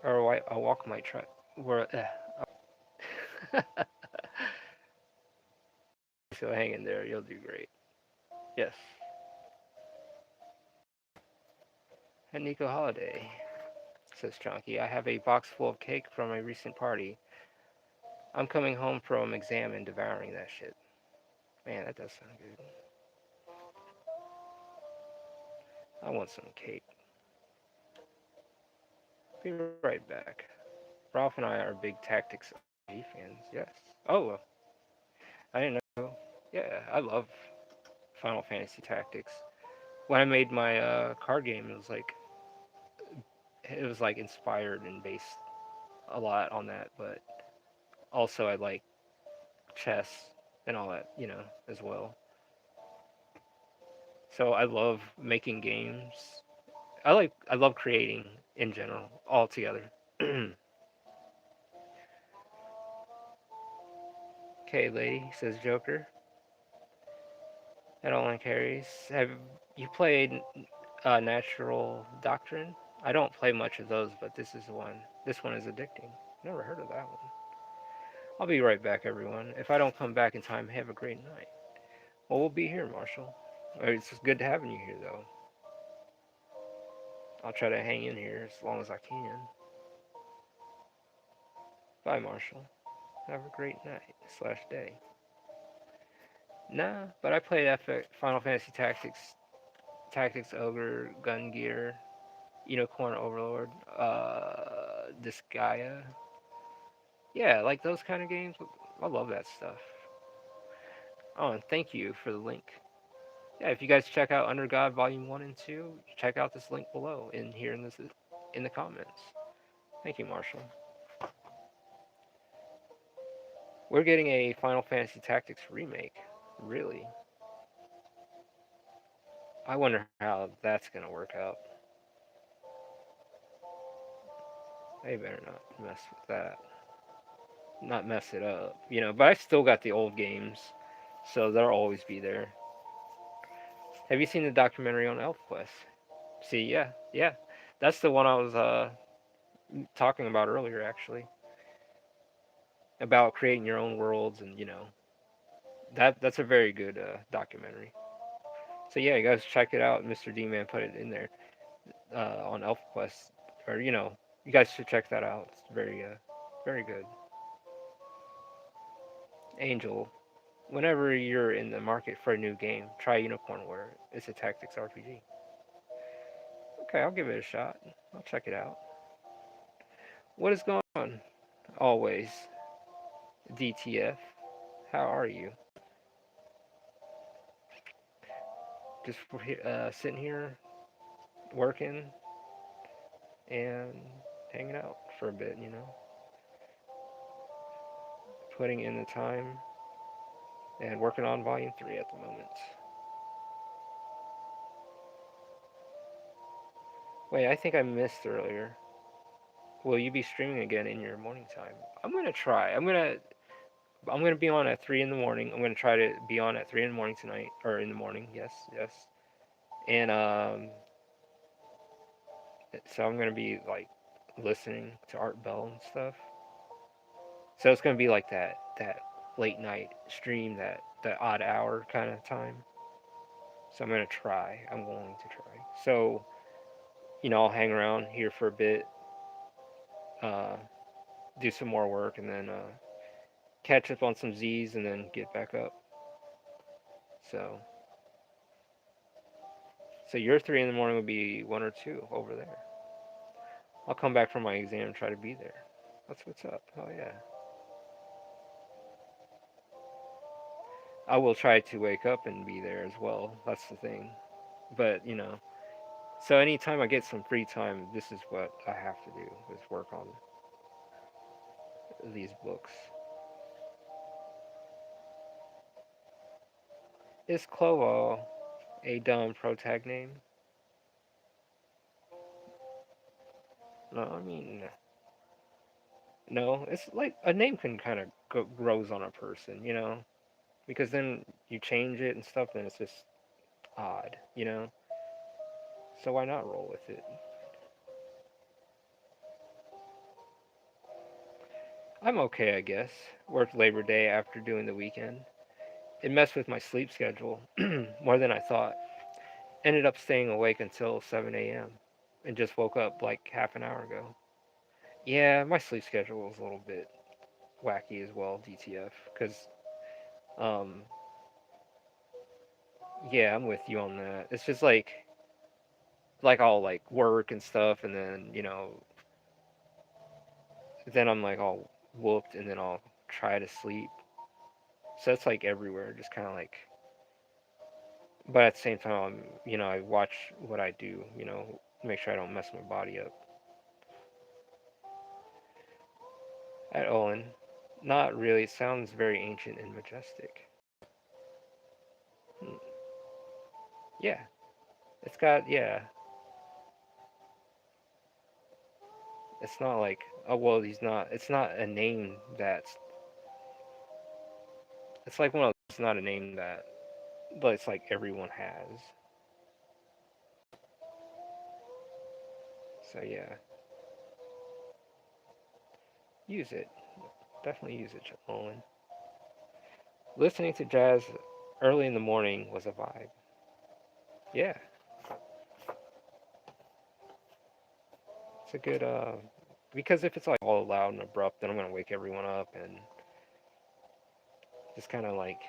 Or a walk might try. Where, so hang in there, you'll do great. Yes. And Nico Holiday, says Chonky. I have a box full of cake from a recent party. I'm coming home from exam and devouring that shit. Man, that does sound good. I want some cake. Be right back. Ralph and I are big Tactics RPG fans. Yes. Oh, I didn't know. Yeah, I love Final Fantasy Tactics. When I made my card game, it was like inspired and based a lot on that, but also I like chess and all that, as well. So I love making games. I love creating in general, altogether. Okay, lady, says Joker. That only carries. Have you played Natural Doctrine? I don't play much of those, but this is one. This one is addicting. Never heard of that one. I'll be right back, everyone. If I don't come back in time, have a great night. Well, we'll be here, Marshall. It's good having you here, though. I'll try to hang in here as long as I can. Bye, Marshall. Have a great night slash day. Nah, but I played Final Fantasy Tactics Ogre, Gun Gear, Unicorn Overlord, Disgaea. Yeah, like those kind of games. I love that stuff. Oh, and thank you for the link. Yeah, if you guys check out Under God Volume 1 and 2, check out this link below in here in the comments. Thank you, Marshall. We're getting a Final Fantasy Tactics remake. Really? I wonder how that's gonna work out. They better not mess with that. Not mess it up, But I still got the old games, so they'll always be there. Have you seen the documentary on ElfQuest? See, yeah, yeah, that's the one I was talking about earlier, actually, about creating your own worlds, and that's a very good documentary. So yeah, you guys check it out. Mr. D Man put it in there on ElfQuest, or you guys should check that out. It's very good. Angel, whenever you're in the market for a new game, try Unicorn War. It's a tactics RPG. Okay, I'll give it a shot. I'll check it out. What is going on? Always. DTF. How are you? Just sitting here, working, and hanging out for a bit, Putting in the time and working on Volume 3 at the moment. Wait, I think I missed earlier. Will you be streaming again in your morning time? I'm gonna try. I'm gonna be on at 3 in the morning. I'm gonna try to be on at 3 in the morning tonight, or in the morning. Yes, yes. And so I'm gonna be like listening to Art Bell and stuff. So it's gonna be like that late night stream, that odd hour kind of time. So I'm gonna try. I'm going to try. So I'll hang around here for a bit, uh, do some more work, and then catch up on some Z's, and then get back up. So your 3 in the morning would be 1 or 2 over there. I'll come back from my exam and try to be there. That's what's up. Oh yeah. I will try to wake up and be there as well. That's the thing. But so anytime I get some free time, this is what I have to do: is work on these books. Is Clovo a dumb protag name? No, I mean no. It's like a name can kind of grows on a person, because then you change it and stuff, and it's just odd. So why not roll with it? I'm okay, I guess. Worked Labor Day after doing the weekend. It messed with my sleep schedule more than I thought. Ended up staying awake until 7 a.m. and just woke up like half an hour ago. Yeah, my sleep schedule was a little bit wacky as well, DTF. Because, um, yeah, I'm with you on that. It's just like I'll like work and stuff, and then then I'm like all whooped, and then I'll try to sleep. So it's like everywhere, just kind of like. But at the same time, I watch what I do, make sure I don't mess my body up. At Owen, not really. It sounds very ancient and majestic. Hmm. Yeah, it's got yeah. It's not like, oh well, he's not. It's not a name that's. It's like one of those. It's not a name that, but it's like everyone has. So yeah, use it. Definitely use it, Owen. Listening to jazz early in the morning was a vibe. Yeah, it's a good because if it's like all loud and abrupt, then I'm gonna wake everyone up and just kind of like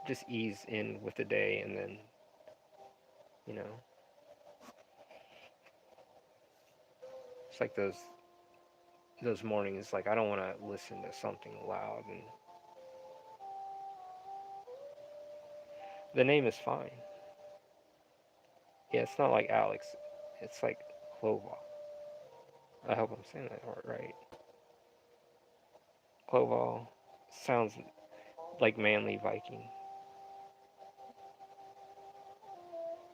just ease in with the day, and then you know it's like those mornings, like I don't want to listen to something loud, and The name is fine. Yeah, it's not like Alex. It's like Cloval. I hope I'm saying that right. Cloval sounds like manly Viking.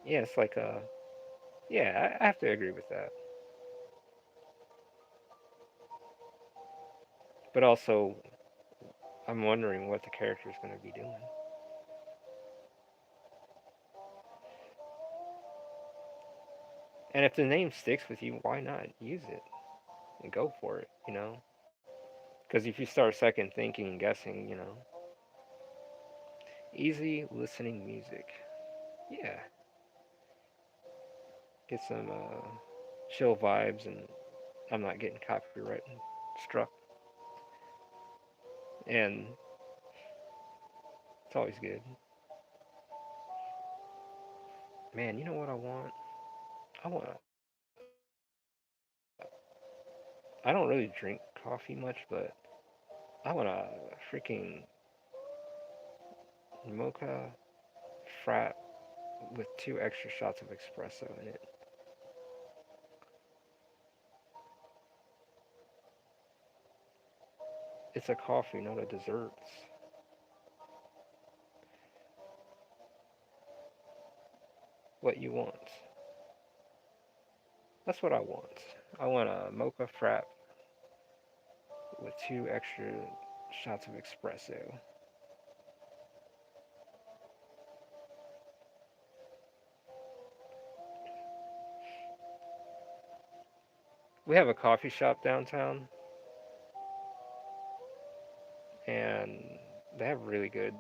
Yeah, it's like a. Yeah, I have to agree with that. But also, I'm wondering what the character is going to be doing. And if the name sticks with you, why not use it and go for it? Because if you start second thinking and guessing, easy listening music. Yeah, get some chill vibes, and I'm not getting copyright struck. And it's always good. Man, you know what I want? I want. I don't really drink coffee much, but I want a freaking mocha frat with 2 extra shots of espresso in it. It's a coffee, not a desserts. What you want? That's what I want. I want a mocha frap with 2 extra shots of espresso. We have a coffee shop downtown, and they have really good,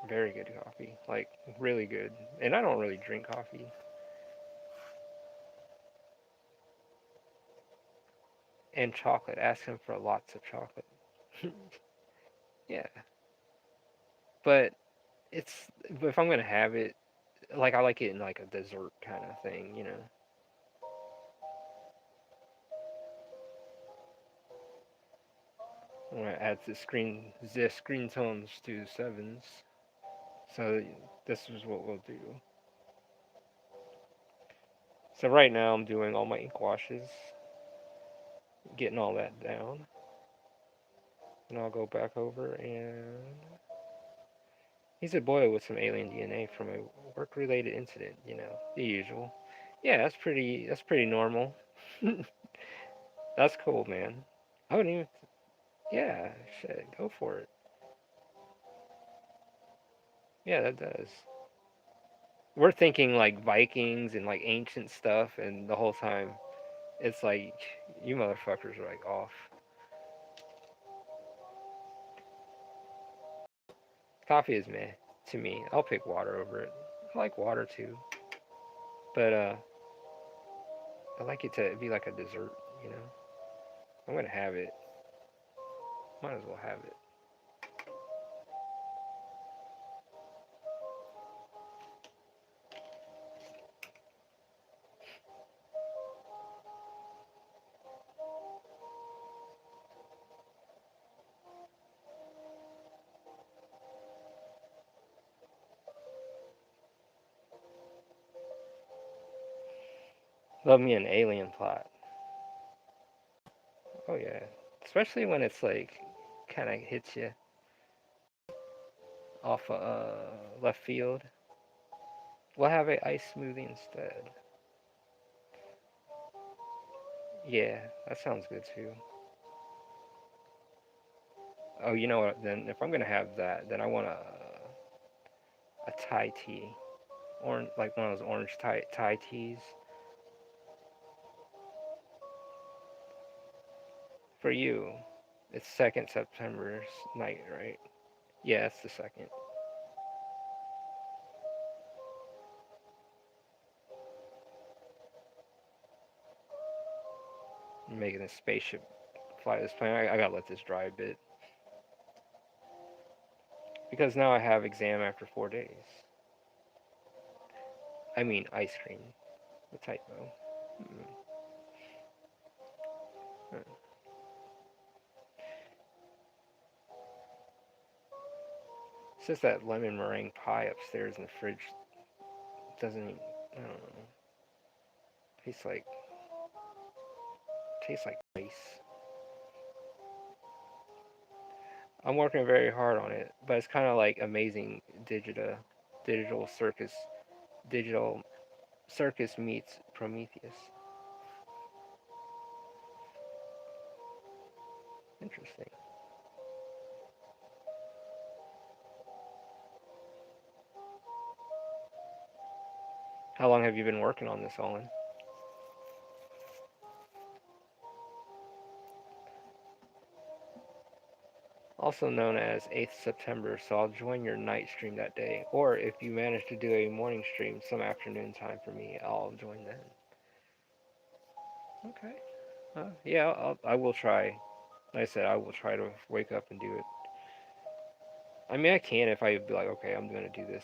very good coffee. Like, really good. And I don't really drink coffee. And chocolate. Ask them for lots of chocolate. Yeah. But but if I'm gonna have it, like I like it in like a dessert kind of thing. I'm gonna add the screen tones to sevens. So this is what we'll do. So right now I'm doing all my ink washes, getting all that down, and I'll go back over and he's a boy with some alien DNA from a work-related incident. The usual. Yeah, that's pretty normal. That's cool, man. I wouldn't even. Yeah, shit, go for it. Yeah, that does. We're thinking like Vikings and like ancient stuff, and the whole time it's like you motherfuckers are like off. Coffee is meh to me. I'll pick water over it. I like water too, but I like it to be like a dessert. You know, I'm gonna have it. Might as well have it. Love me an alien plot. Oh yeah, especially when it's like kind of hits you off left field. We'll have a ice smoothie instead. Yeah, that sounds good too. Oh, you know what? Then if I'm gonna have that, then I want a Thai tea, orange, like one of those orange Thai teas for you. It's second September's night, right? Yeah, it's the second. I'm making a spaceship fly this plane. I gotta let this dry a bit because now I have exam after 4 days. I mean ice cream. The typo. Mm. It's just that lemon meringue pie upstairs in the fridge doesn't even, I don't know. Tastes like tastes like rice. I'm working very hard on it, but it's kind of like amazing digital digital circus meets Prometheus. Interesting. How long have you been working on this, Olin? Also known as 8th September, so I'll join your night stream that day. Or if you manage to do a morning stream some afternoon time for me, I'll join then. Okay. Yeah, I will try. Like I said, I will try to wake up and do it. I mean, I can if I be like, okay, I'm gonna do this.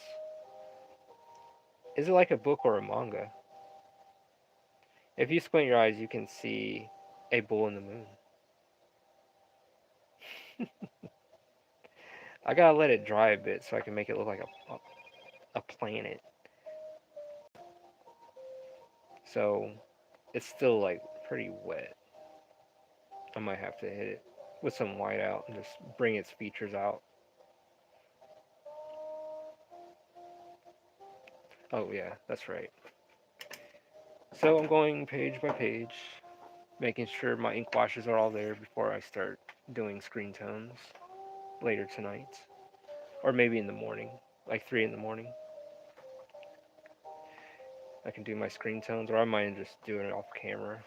Is it like a book or a manga? If you squint your eyes, you can see a bull in the moon. I gotta let it dry a bit so I can make it look like a planet. So it's still like pretty wet. I might have to hit it with some white out and just bring its features out. Oh yeah, that's right. So I'm going page by page, making sure my ink washes are all there before I start doing screen tones later tonight. Or maybe in the morning, like 3 in the morning. I can do my screen tones, or I might just doing it off camera.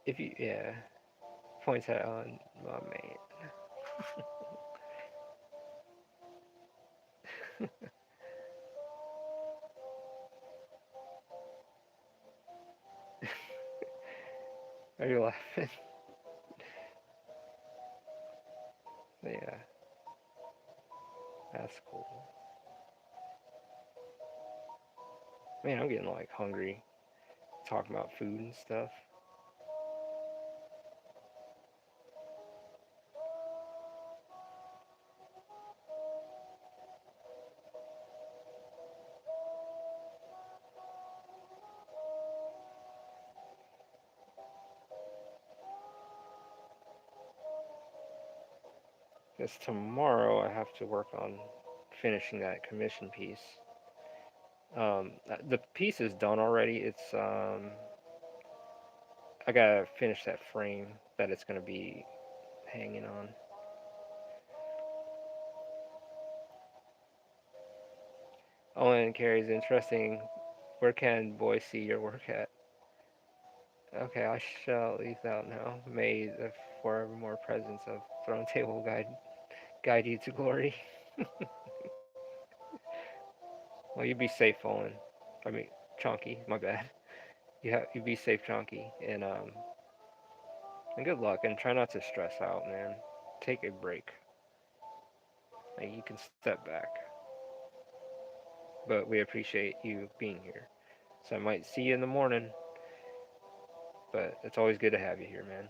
If you, yeah, points at on my man. Are you laughing? Yeah, that's cool. Man, I'm getting like hungry talking about food and stuff. Because tomorrow I have to work on finishing that commission piece. The piece is done already. I gotta finish that frame that it's gonna be hanging on. Oh, and Carrie's interesting. Where can boys see your work at? Okay, I shall leave that now. May the forevermore presence of Throne Table guide you to glory. Well, you be safe, Olin. I mean, Chonky. My bad. You be safe, Chonky, and good luck. And try not to stress out, man. Take a break. Like you can step back. But we appreciate you being here. So I might see you in the morning, but it's always good to have you here, man.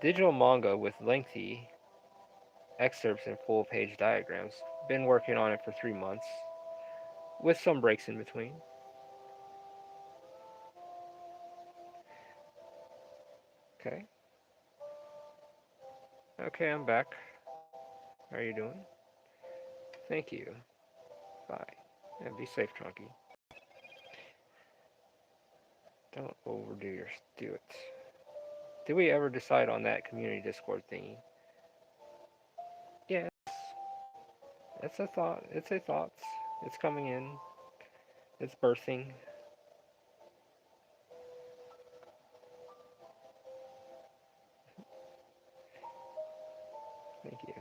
Digital manga with lengthy excerpts and full page diagrams. Been working on it for 3 months, with some breaks in between. Okay. Okay, I'm back. How are you doing? Thank you. Bye. Yeah, be safe, Trunky. Don't do it. Did we ever decide on that community Discord thingy? Yes. It's a thought. It's a thought. It's coming in. It's birthing. Thank you.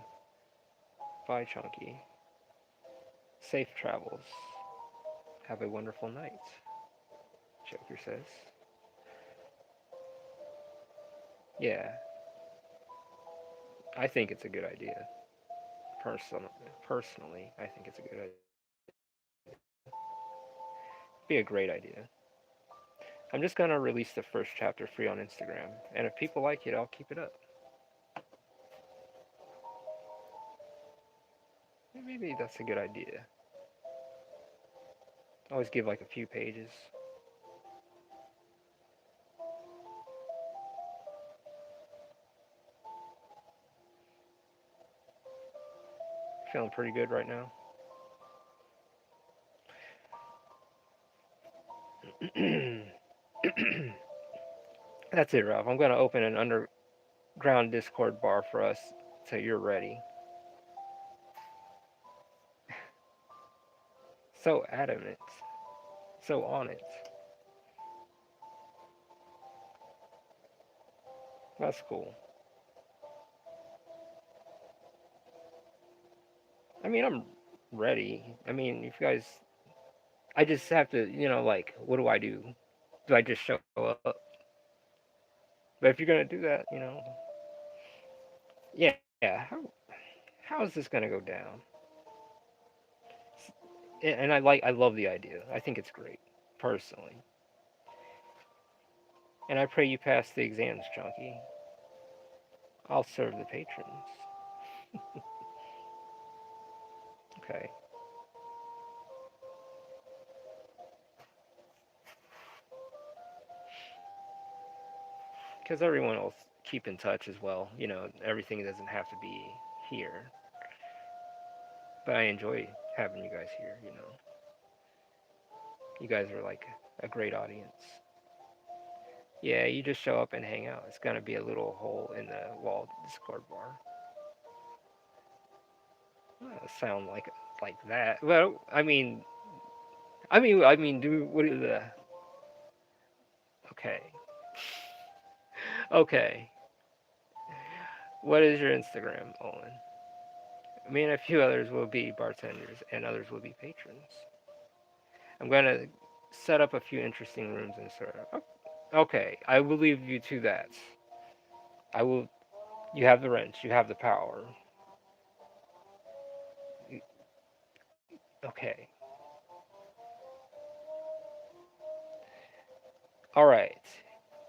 Bye, Chunky. Safe travels. Have a wonderful night. Joker says. Yeah, I think it's a good idea. Personally, I think it's a good idea. Be a great idea. I mean, I'm just gonna release the first chapter free on Instagram, and if people like it, I'll keep it up. Maybe that's a good idea. Always give like a few pages. Feeling pretty good right now. That's it, Ralph. I'm gonna open an underground Discord bar for us till you're ready. So adamant. So on it. That's cool. I mean, I'm ready. I mean, if you guys, I just have to, like, what do I do? Do I just show up? But if you're gonna do that, yeah. How is this gonna go down? And I love the idea. I think it's great, personally. And I pray you pass the exams, Chunky. I'll serve the patrons. Okay. Because everyone will keep in touch as well. Everything doesn't have to be here. But I enjoy having you guys here. You guys are like a great audience. Yeah, you just show up and hang out. It's gonna be a little hole in the wall Discord bar. Sound like that. Well, do what is the? Okay, okay. What is your Instagram, Owen? Me and a few others will be bartenders, and others will be patrons. I'm gonna set up a few interesting rooms and sort of. Okay, I will leave you to that. I will. You have the wrench. You have the power. Okay. All right.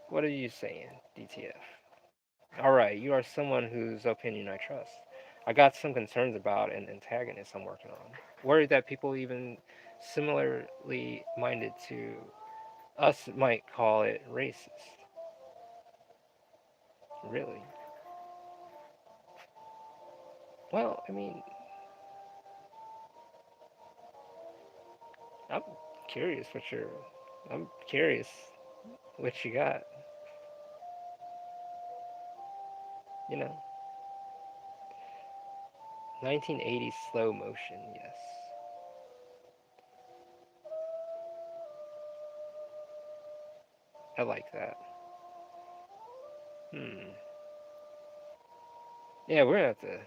What are you saying, DTF? All right. You are someone whose opinion I trust. I got some concerns about an antagonist I'm working on. Worried that people even similarly minded to us might call it racist. Really? Well, I'm curious what you're. I'm curious what you got. You know, 1980s slow motion. Yes, I like that. Hmm. Yeah, we're gonna have to.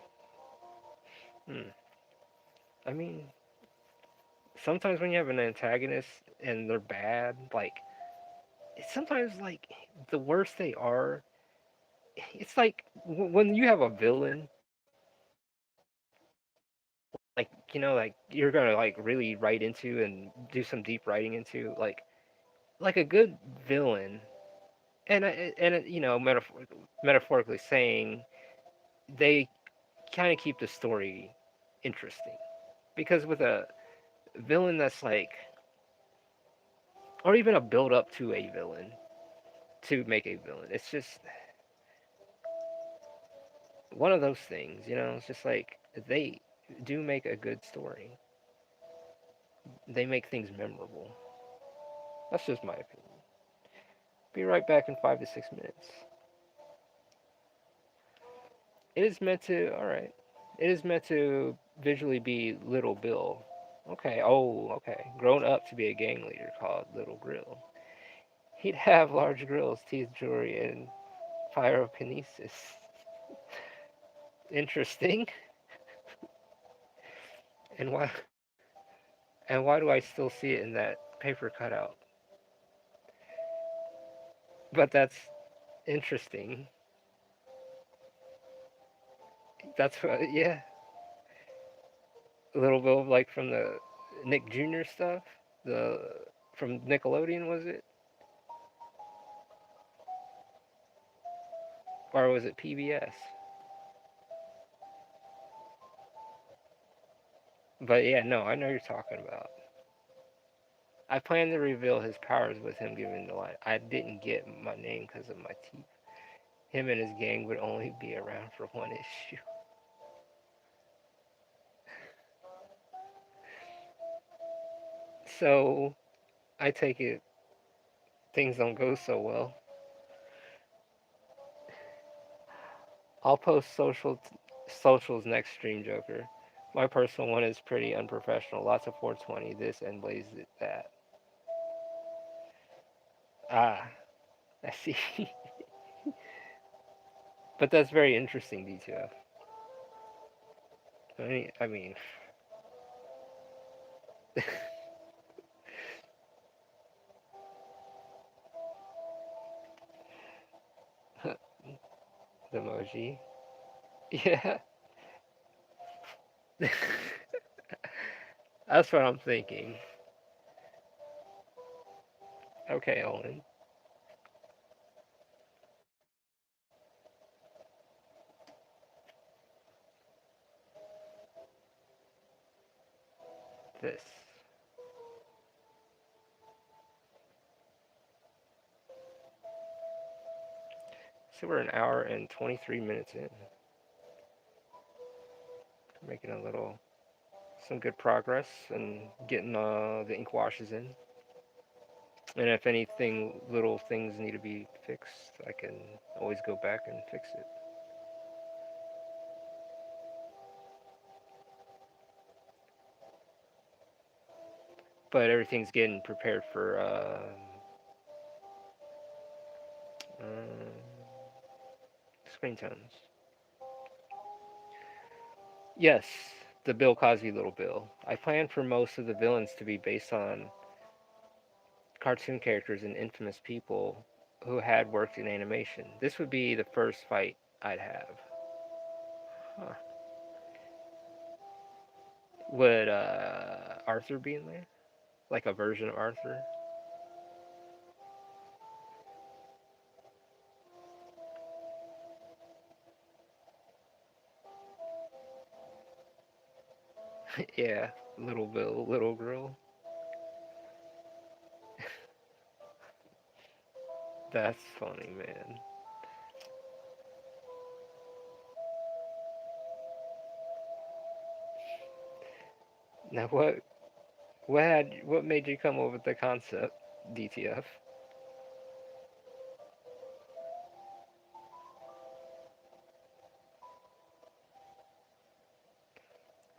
Hmm. I mean, sometimes when you have an antagonist and they're bad, like it's sometimes like the worse they are. It's like when you have a villain, like you're gonna like really write into and do some deep writing into, like a good villain, and metaphorically saying they kind of keep the story interesting, because with a villain that's like, or even a build up to a villain to make a villain, it's just one of those things. It's just like they do make a good story. They make things memorable. That's just my opinion. Be right back in 5 to 6 minutes. It is meant to. All right. It is meant to visually be Little Bill. Okay. Oh, okay. Grown up to be a gang leader called Little Grill. He'd have large grills, teeth, jewelry, and pyrokinesis. Interesting. And why do I still see it in that paper cutout? But that's interesting. That's what, yeah. A little bit of like from the Nick Jr. stuff, the from Nickelodeon, was it? or was it PBS? But yeah, no, I know you're talking about. I plan to reveal his powers with him giving the line. I didn't get my name because of my teeth. Him and his gang would only be around for one issue. So I take it things don't go so well. I'll post socials next stream, Joker. My personal one is pretty unprofessional. Lots of 420 this and blaze that. Ah, I see. But that's very interesting detail. I mean, the emoji. Yeah, that's what I'm thinking. Okay, Owen. This. So we're an hour and 23 minutes in. Making a little, some good progress and getting the ink washes in. And if anything, little things need to be fixed, I can always go back and fix it. But everything's getting prepared for screen tones. Yes, the Bill Cosby Little Bill. I plan for most of the villains to be based on cartoon characters and infamous people who had worked in animation. This would be the first fight I'd have. Huh. Would Arthur be in there? Like a version of Arthur? Yeah, Little Bill, Little Girl. That's funny, man. Now what made you come up with the concept, DTF?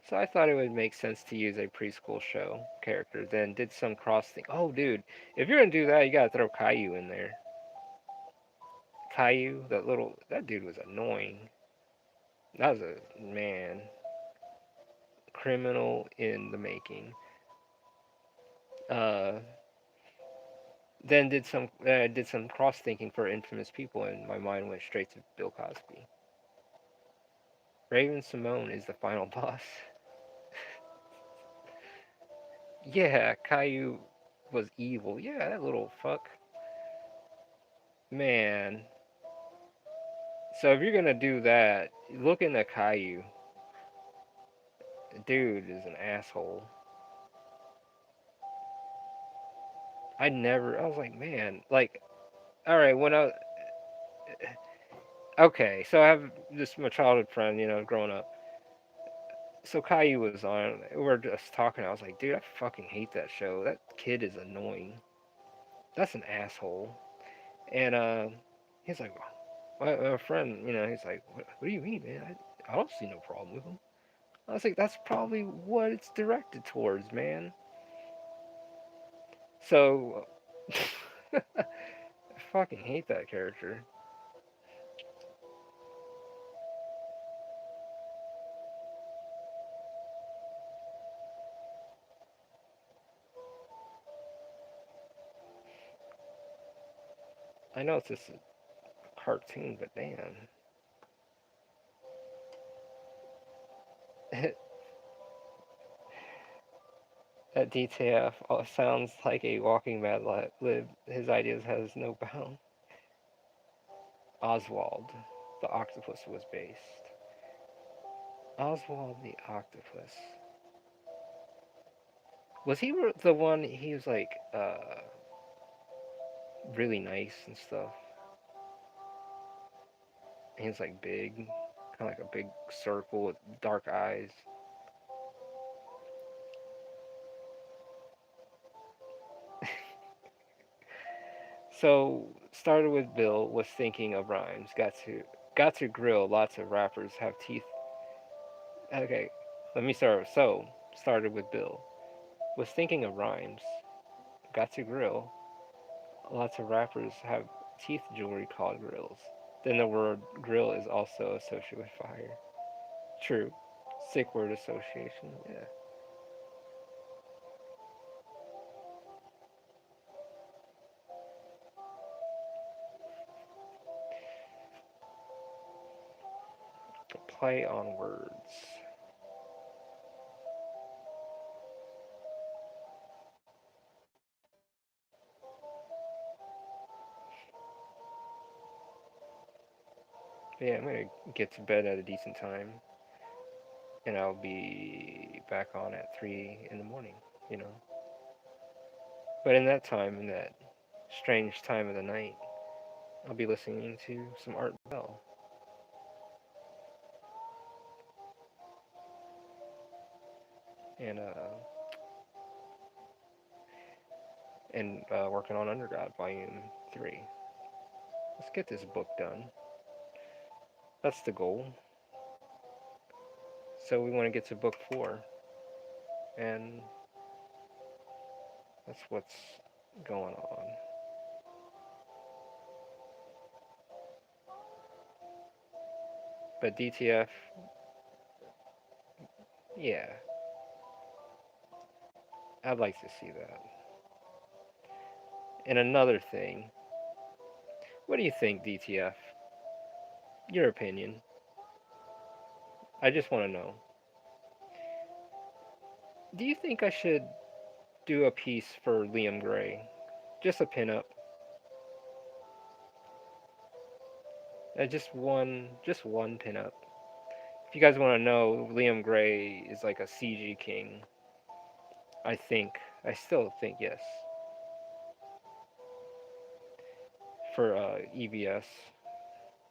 So I thought it would make sense to use a preschool show character, then did some cross thing. Oh, dude, if you're gonna do that, you gotta throw Caillou in there. Caillou, that dude was annoying. That was a man, criminal in the making. Uh, then did some cross thinking for infamous people, and my mind went straight to Bill Cosby. Raven Simone is the final boss. Yeah, Caillou was evil. Yeah, that little fuck. Man. So if you're gonna do that, look into Caillou. Dude is an asshole. I was like, man, like, alright, okay, so I have this, my childhood friend, growing up. So Caillou was on, we were just talking, I was like, dude, I fucking hate that show. That kid is annoying. That's an asshole. And, he's like, my friend, he's like, what do you mean, man? I don't see no problem with him. I was like, that's probably what it's directed towards, man. So, I fucking hate that character. I know it's just a cartoon, but damn. That DTF sounds like a walking mad lib. His ideas has no bound. Oswald. the octopus was based. Oswald the octopus. Was he the one? He was like really nice and stuff. He was like big, kind of like a big circle with dark eyes. So started with Bill was thinking of rhymes. Got to grill. Lots of rappers have teeth. Okay, let me start. So started with Bill was thinking of rhymes. Got to grill. Lots of rappers have teeth jewelry called grills. Then the word grill is also associated with fire. True. Sick word association. Yeah. Play on words. Yeah, I'm gonna get to bed at a decent time, and I'll be back on at 3 in the morning. You know. But in that time, in that strange time of the night, I'll be listening to some Art Bell and working on Undergod Volume 3. Let's get this book done. That's the goal. So we want to get to book 4, and that's what's going on. But DTF, yeah, I'd like to see that. And another thing, what do you think, DTF? Your opinion. I just want to know. Do you think I should do a piece for Liam Gray? Just a pinup. Just one pinup. If you guys want to know, Liam Gray is like a CG king. I think. I still think yes. For EBS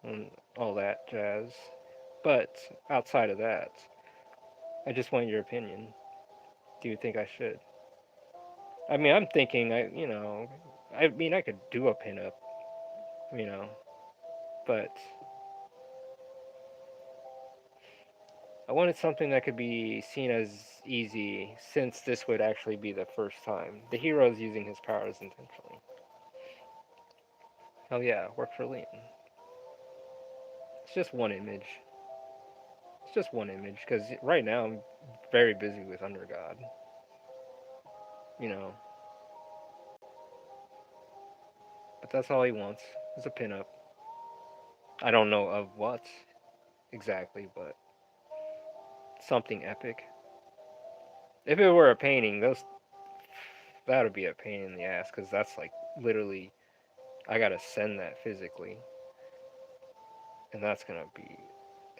and all that jazz. But outside of that, I just want your opinion. Do you think I should? I mean, I'm thinking, I mean, I could do a pinup, you know, but I wanted something that could be seen as easy since this would actually be the first time. The hero's using his powers intentionally. Hell yeah, work for Liam. It's just one image. It's just one image because right now I'm very busy with Under God. You know, but that's all he wants is a pinup. I don't know of what exactly, but something epic. If it were a painting, those that would be a pain in the ass because that's like literally I gotta send that physically, and that's gonna be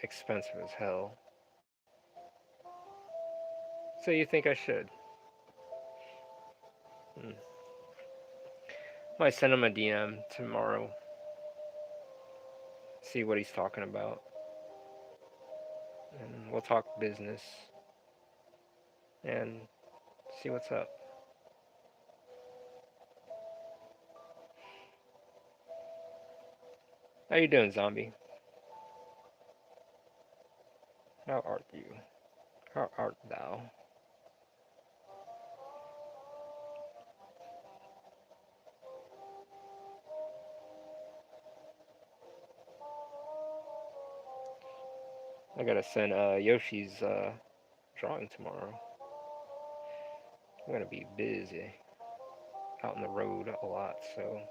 expensive as hell. So you think I should? Hmm. Might send him a DM tomorrow, see what he's talking about, and we'll talk business and see what's up. How you doing, zombie? How art you? How art thou? I gotta send Yoshi's drawing tomorrow. I'm gonna be busy out on the road a lot, so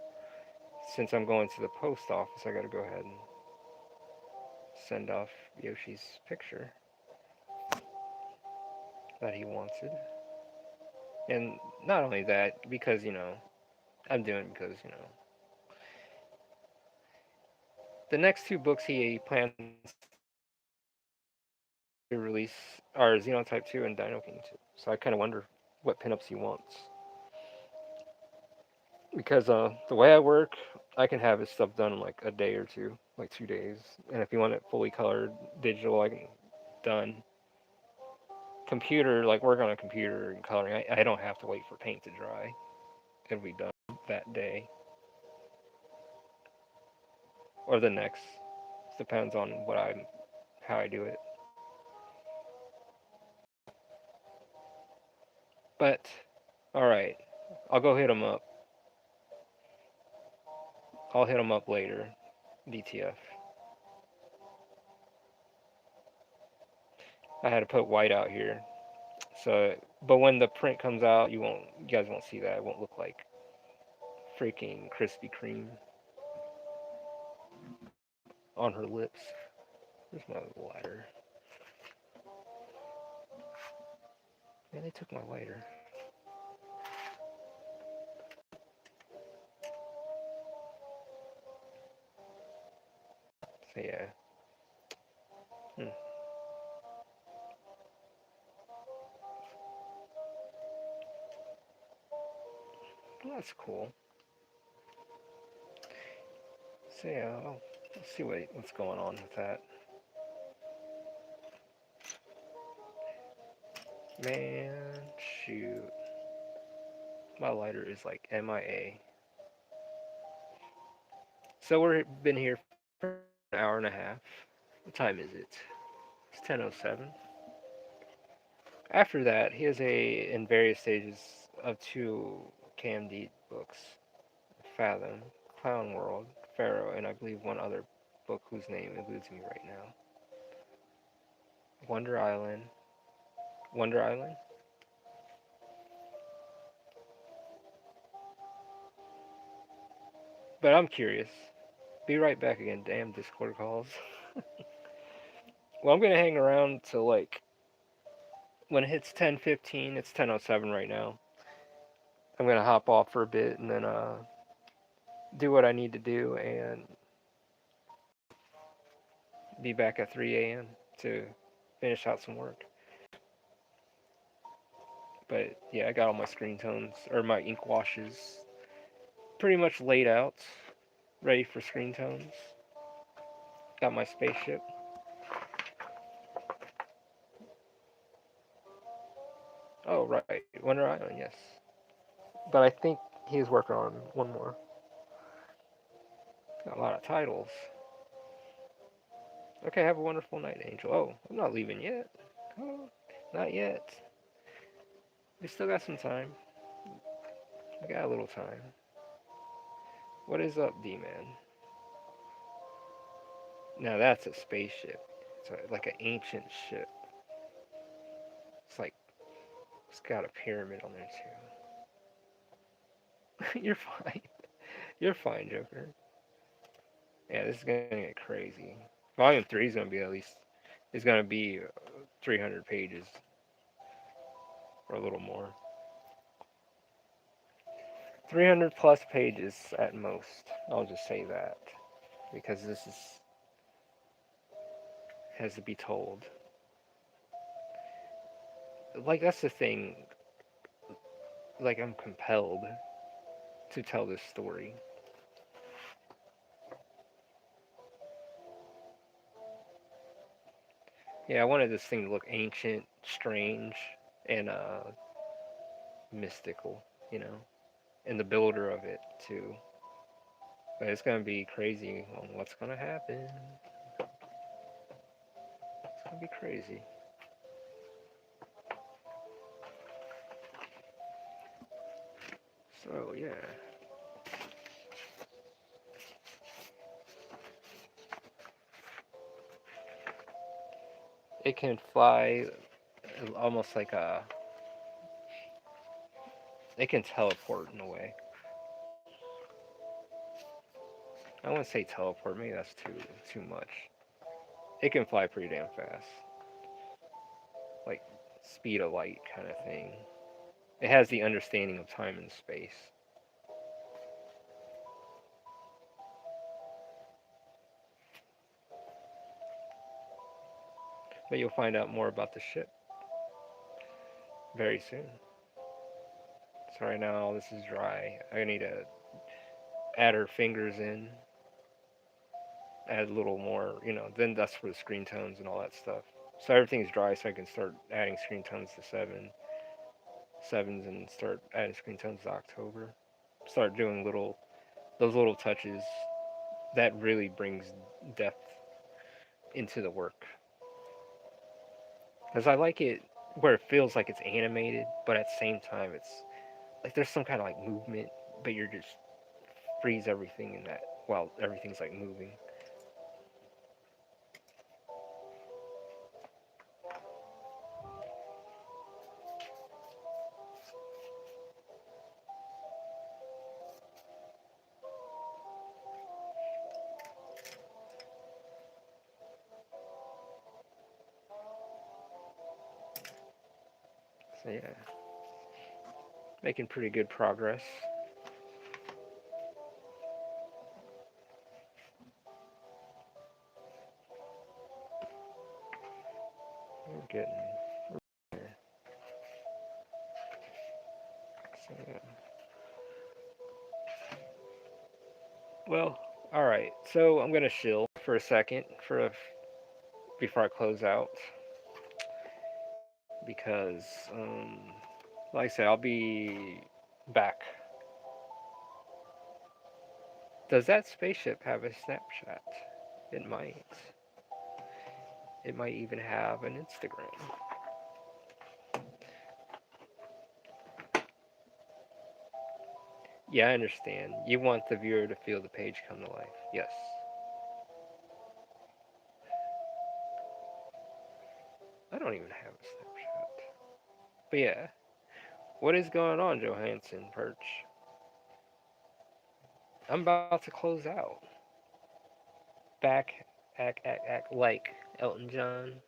since I'm going to the post office, I gotta go ahead and send off Yoshi's picture that he wanted. And not only that, because I'm doing it because The next two books he plans to release are Xenotype 2 and Dino King 2. So I kind of wonder what pinups he wants. Because the way I work, I can have his stuff done in like a day or two, like 2 days. And if you want it fully colored, digital, I can done. Computer, like work on a computer and coloring, I don't have to wait for paint to dry. It'll be done that day or the next. Depends on how I do it. But all right, I'll go hit him up. I'll hit him up later. DTF. I had to put white out here. So, but when the print comes out, you guys won't see that. It won't look like freaking Krispy Kreme on her lips. Where's my lighter? Man, they took my lighter. So yeah. Hmm. Well, that's cool. So yeah, let's see what's going on with that. Man, shoot. My lighter is like MIA. So we've been here for an hour and a half. What time is it? It's 10:07. After that, he is in various stages of two KMD books: Fathom, Clown World, Pharaoh, and I believe one other book whose name eludes me right now. Wonder Island. Wonder Island. But I'm curious. Be right back again. Damn Discord calls. Well, I'm gonna hang around till like when it hits 10:15. It's 10:07 right now. I'm gonna hop off for a bit and then do what I need to do and be back at 3 a.m. to finish out some work. But yeah, I got all my screen tones or my ink washes pretty much laid out, ready for screen tones. Got my spaceship. Oh right, Wonder Island, yes. But I think he's working on one more. Got a lot of titles. Okay, have a wonderful night, Angel. Oh, I'm not leaving yet. Oh, not yet. We still got some time. We got a little time. What is up, D-Man? Now that's a spaceship. It's like an ancient ship. It's like it's got a pyramid on there too. You're fine. You're fine, Joker. Yeah, this is gonna get crazy. Volume 3 is gonna be at least. It's gonna be 300 pages or a little more. 300 plus pages at most. I'll just say that because this is has to be told. Like that's the thing. Like I'm compelled to tell this story. Yeah, I wanted this thing to look ancient, strange, and mystical, you know, and the builder of it too. But it's gonna be crazy on what's gonna happen. It's gonna be crazy. So yeah, it can fly almost like a. It can teleport in a way. I wouldn't say teleport. Maybe that's too much. It can fly pretty damn fast, like speed of light kind of thing. It has the understanding of time and space. But you'll find out more about the ship very soon. So right now all this is dry. I need to add her fingers in, add a little more, then that's for the screen tones and all that stuff. So everything's dry so I can start adding screen tones to sevens and start adding screen tones to October. Start doing those little touches that really brings depth into the work. Because I like it where it feels like it's animated, but at the same time it's like there's some kind of like movement, but you're just freeze everything in that while everything's like moving. So yeah, making pretty good progress. We're getting there. So yeah. Well, all right. So I'm gonna chill for a second before I close out because, like I said, I'll be back. Does that spaceship have a Snapchat? It might. It might even have an Instagram. Yeah, I understand. You want the viewer to feel the page come to life. Yes. I don't even have a Snapchat. But yeah, what is going on, Johansson Perch? I'm about to close out. Back, act like Elton John.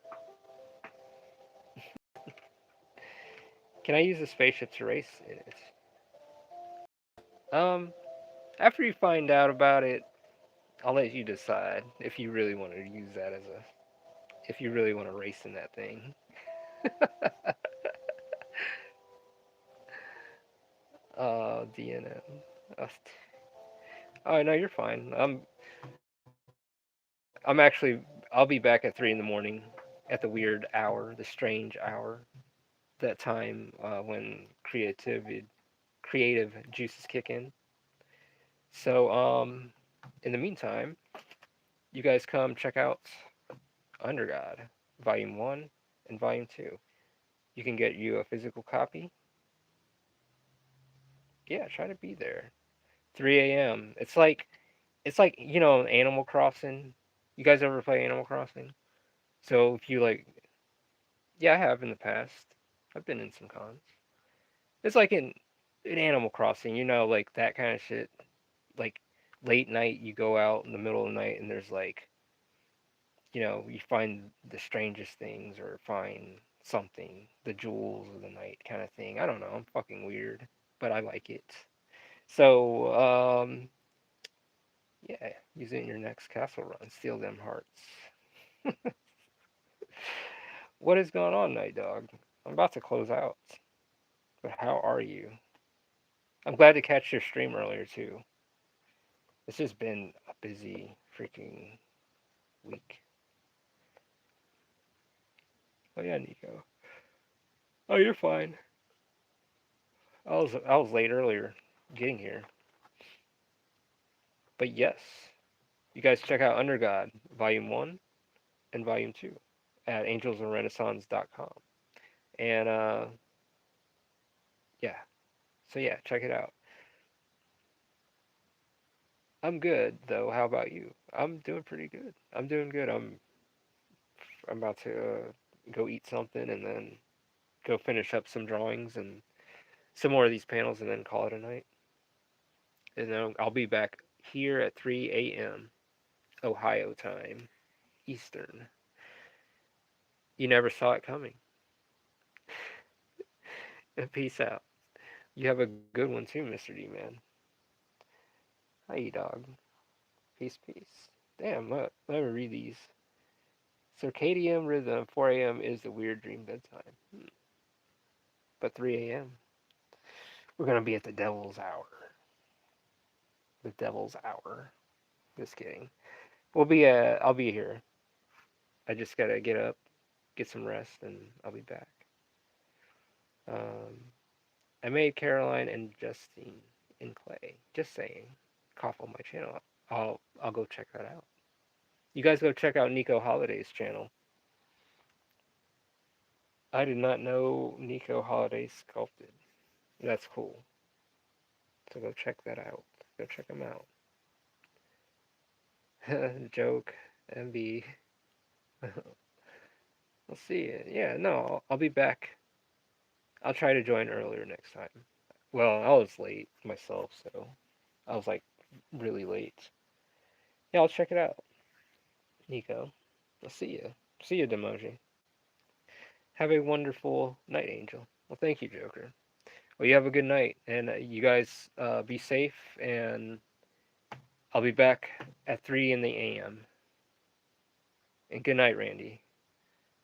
Can I use a spaceship to race in it? After you find out about it, I'll let you decide if you really want to use that as a, if you really want to race in that thing. DNM. Uh, oh no, you're fine. I'm actually, I'll be back at 3 in the morning, at the weird hour, the strange hour, that time when creative juices kick in. So in the meantime, you guys come check out Under God, Volume 1 and Volume 2. You can get you a physical copy. Yeah, try to be there. 3 a.m. It's like Animal Crossing. You guys ever play Animal Crossing? So if you like, yeah, I have in the past. I've been in some cons. It's like in Animal Crossing, like that kind of shit. Like late night, you go out in the middle of the night and there's like, you find the strangest things or find something, the jewels of the night kind of thing. I don't know. I'm fucking weird, but I like it. So, yeah, use it in your next castle run. Steal them hearts. What is going on, Night Dog? I'm about to close out, but how are you? I'm glad to catch your stream earlier too. It's just been a busy freaking week. Oh yeah, Nico. Oh, you're fine. I was late earlier getting here, but yes, you guys check out Under God Volume 1 and Volume 2 at angelsandrenaissance.com. And yeah, so yeah, check it out. I'm good though. How about you? I'm doing pretty good. I'm doing good. I'm about to go eat something and then go finish up some drawings and some more of these panels and then call it a night. And then I'll be back here at 3 a.m. Ohio time, Eastern. You never saw it coming. Peace out. You have a good one too, Mr. D Man. Hi, dog. Peace, peace. Damn, let me read these. Circadian rhythm, 4 a.m. is the weird dream bedtime. But 3 a.m. We're gonna be at the devil's hour. The devil's hour. Just kidding. We'll be. I'll be here. I just gotta get up, get some rest, and I'll be back. Um, I made Caroline and Justine in clay. Just saying. Cough on my channel. I'll go check that out. You guys go check out Nico Holiday's channel. I did not know Nico Holiday sculpted. That's cool. So go check that out. Go check him out. Joke, MB. We'll see. Yeah, no, I'll be back. I'll try to join earlier next time. Well, I was late myself, so I was like really late. Yeah, I'll check it out. Nico, I'll see you. See you, Demoji. Have a wonderful night, Angel. Well, thank you, Joker. Well, you have a good night, and you guys be safe. And I'll be back at 3 in the a.m. And good night, Randy.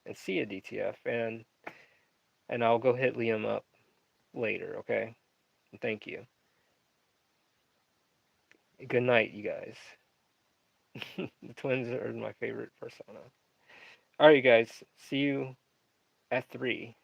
And see you, DTF. And I'll go hit Liam up later. Okay. And thank you. Good night, you guys. The twins are my favorite persona. All right, you guys. See you at 3.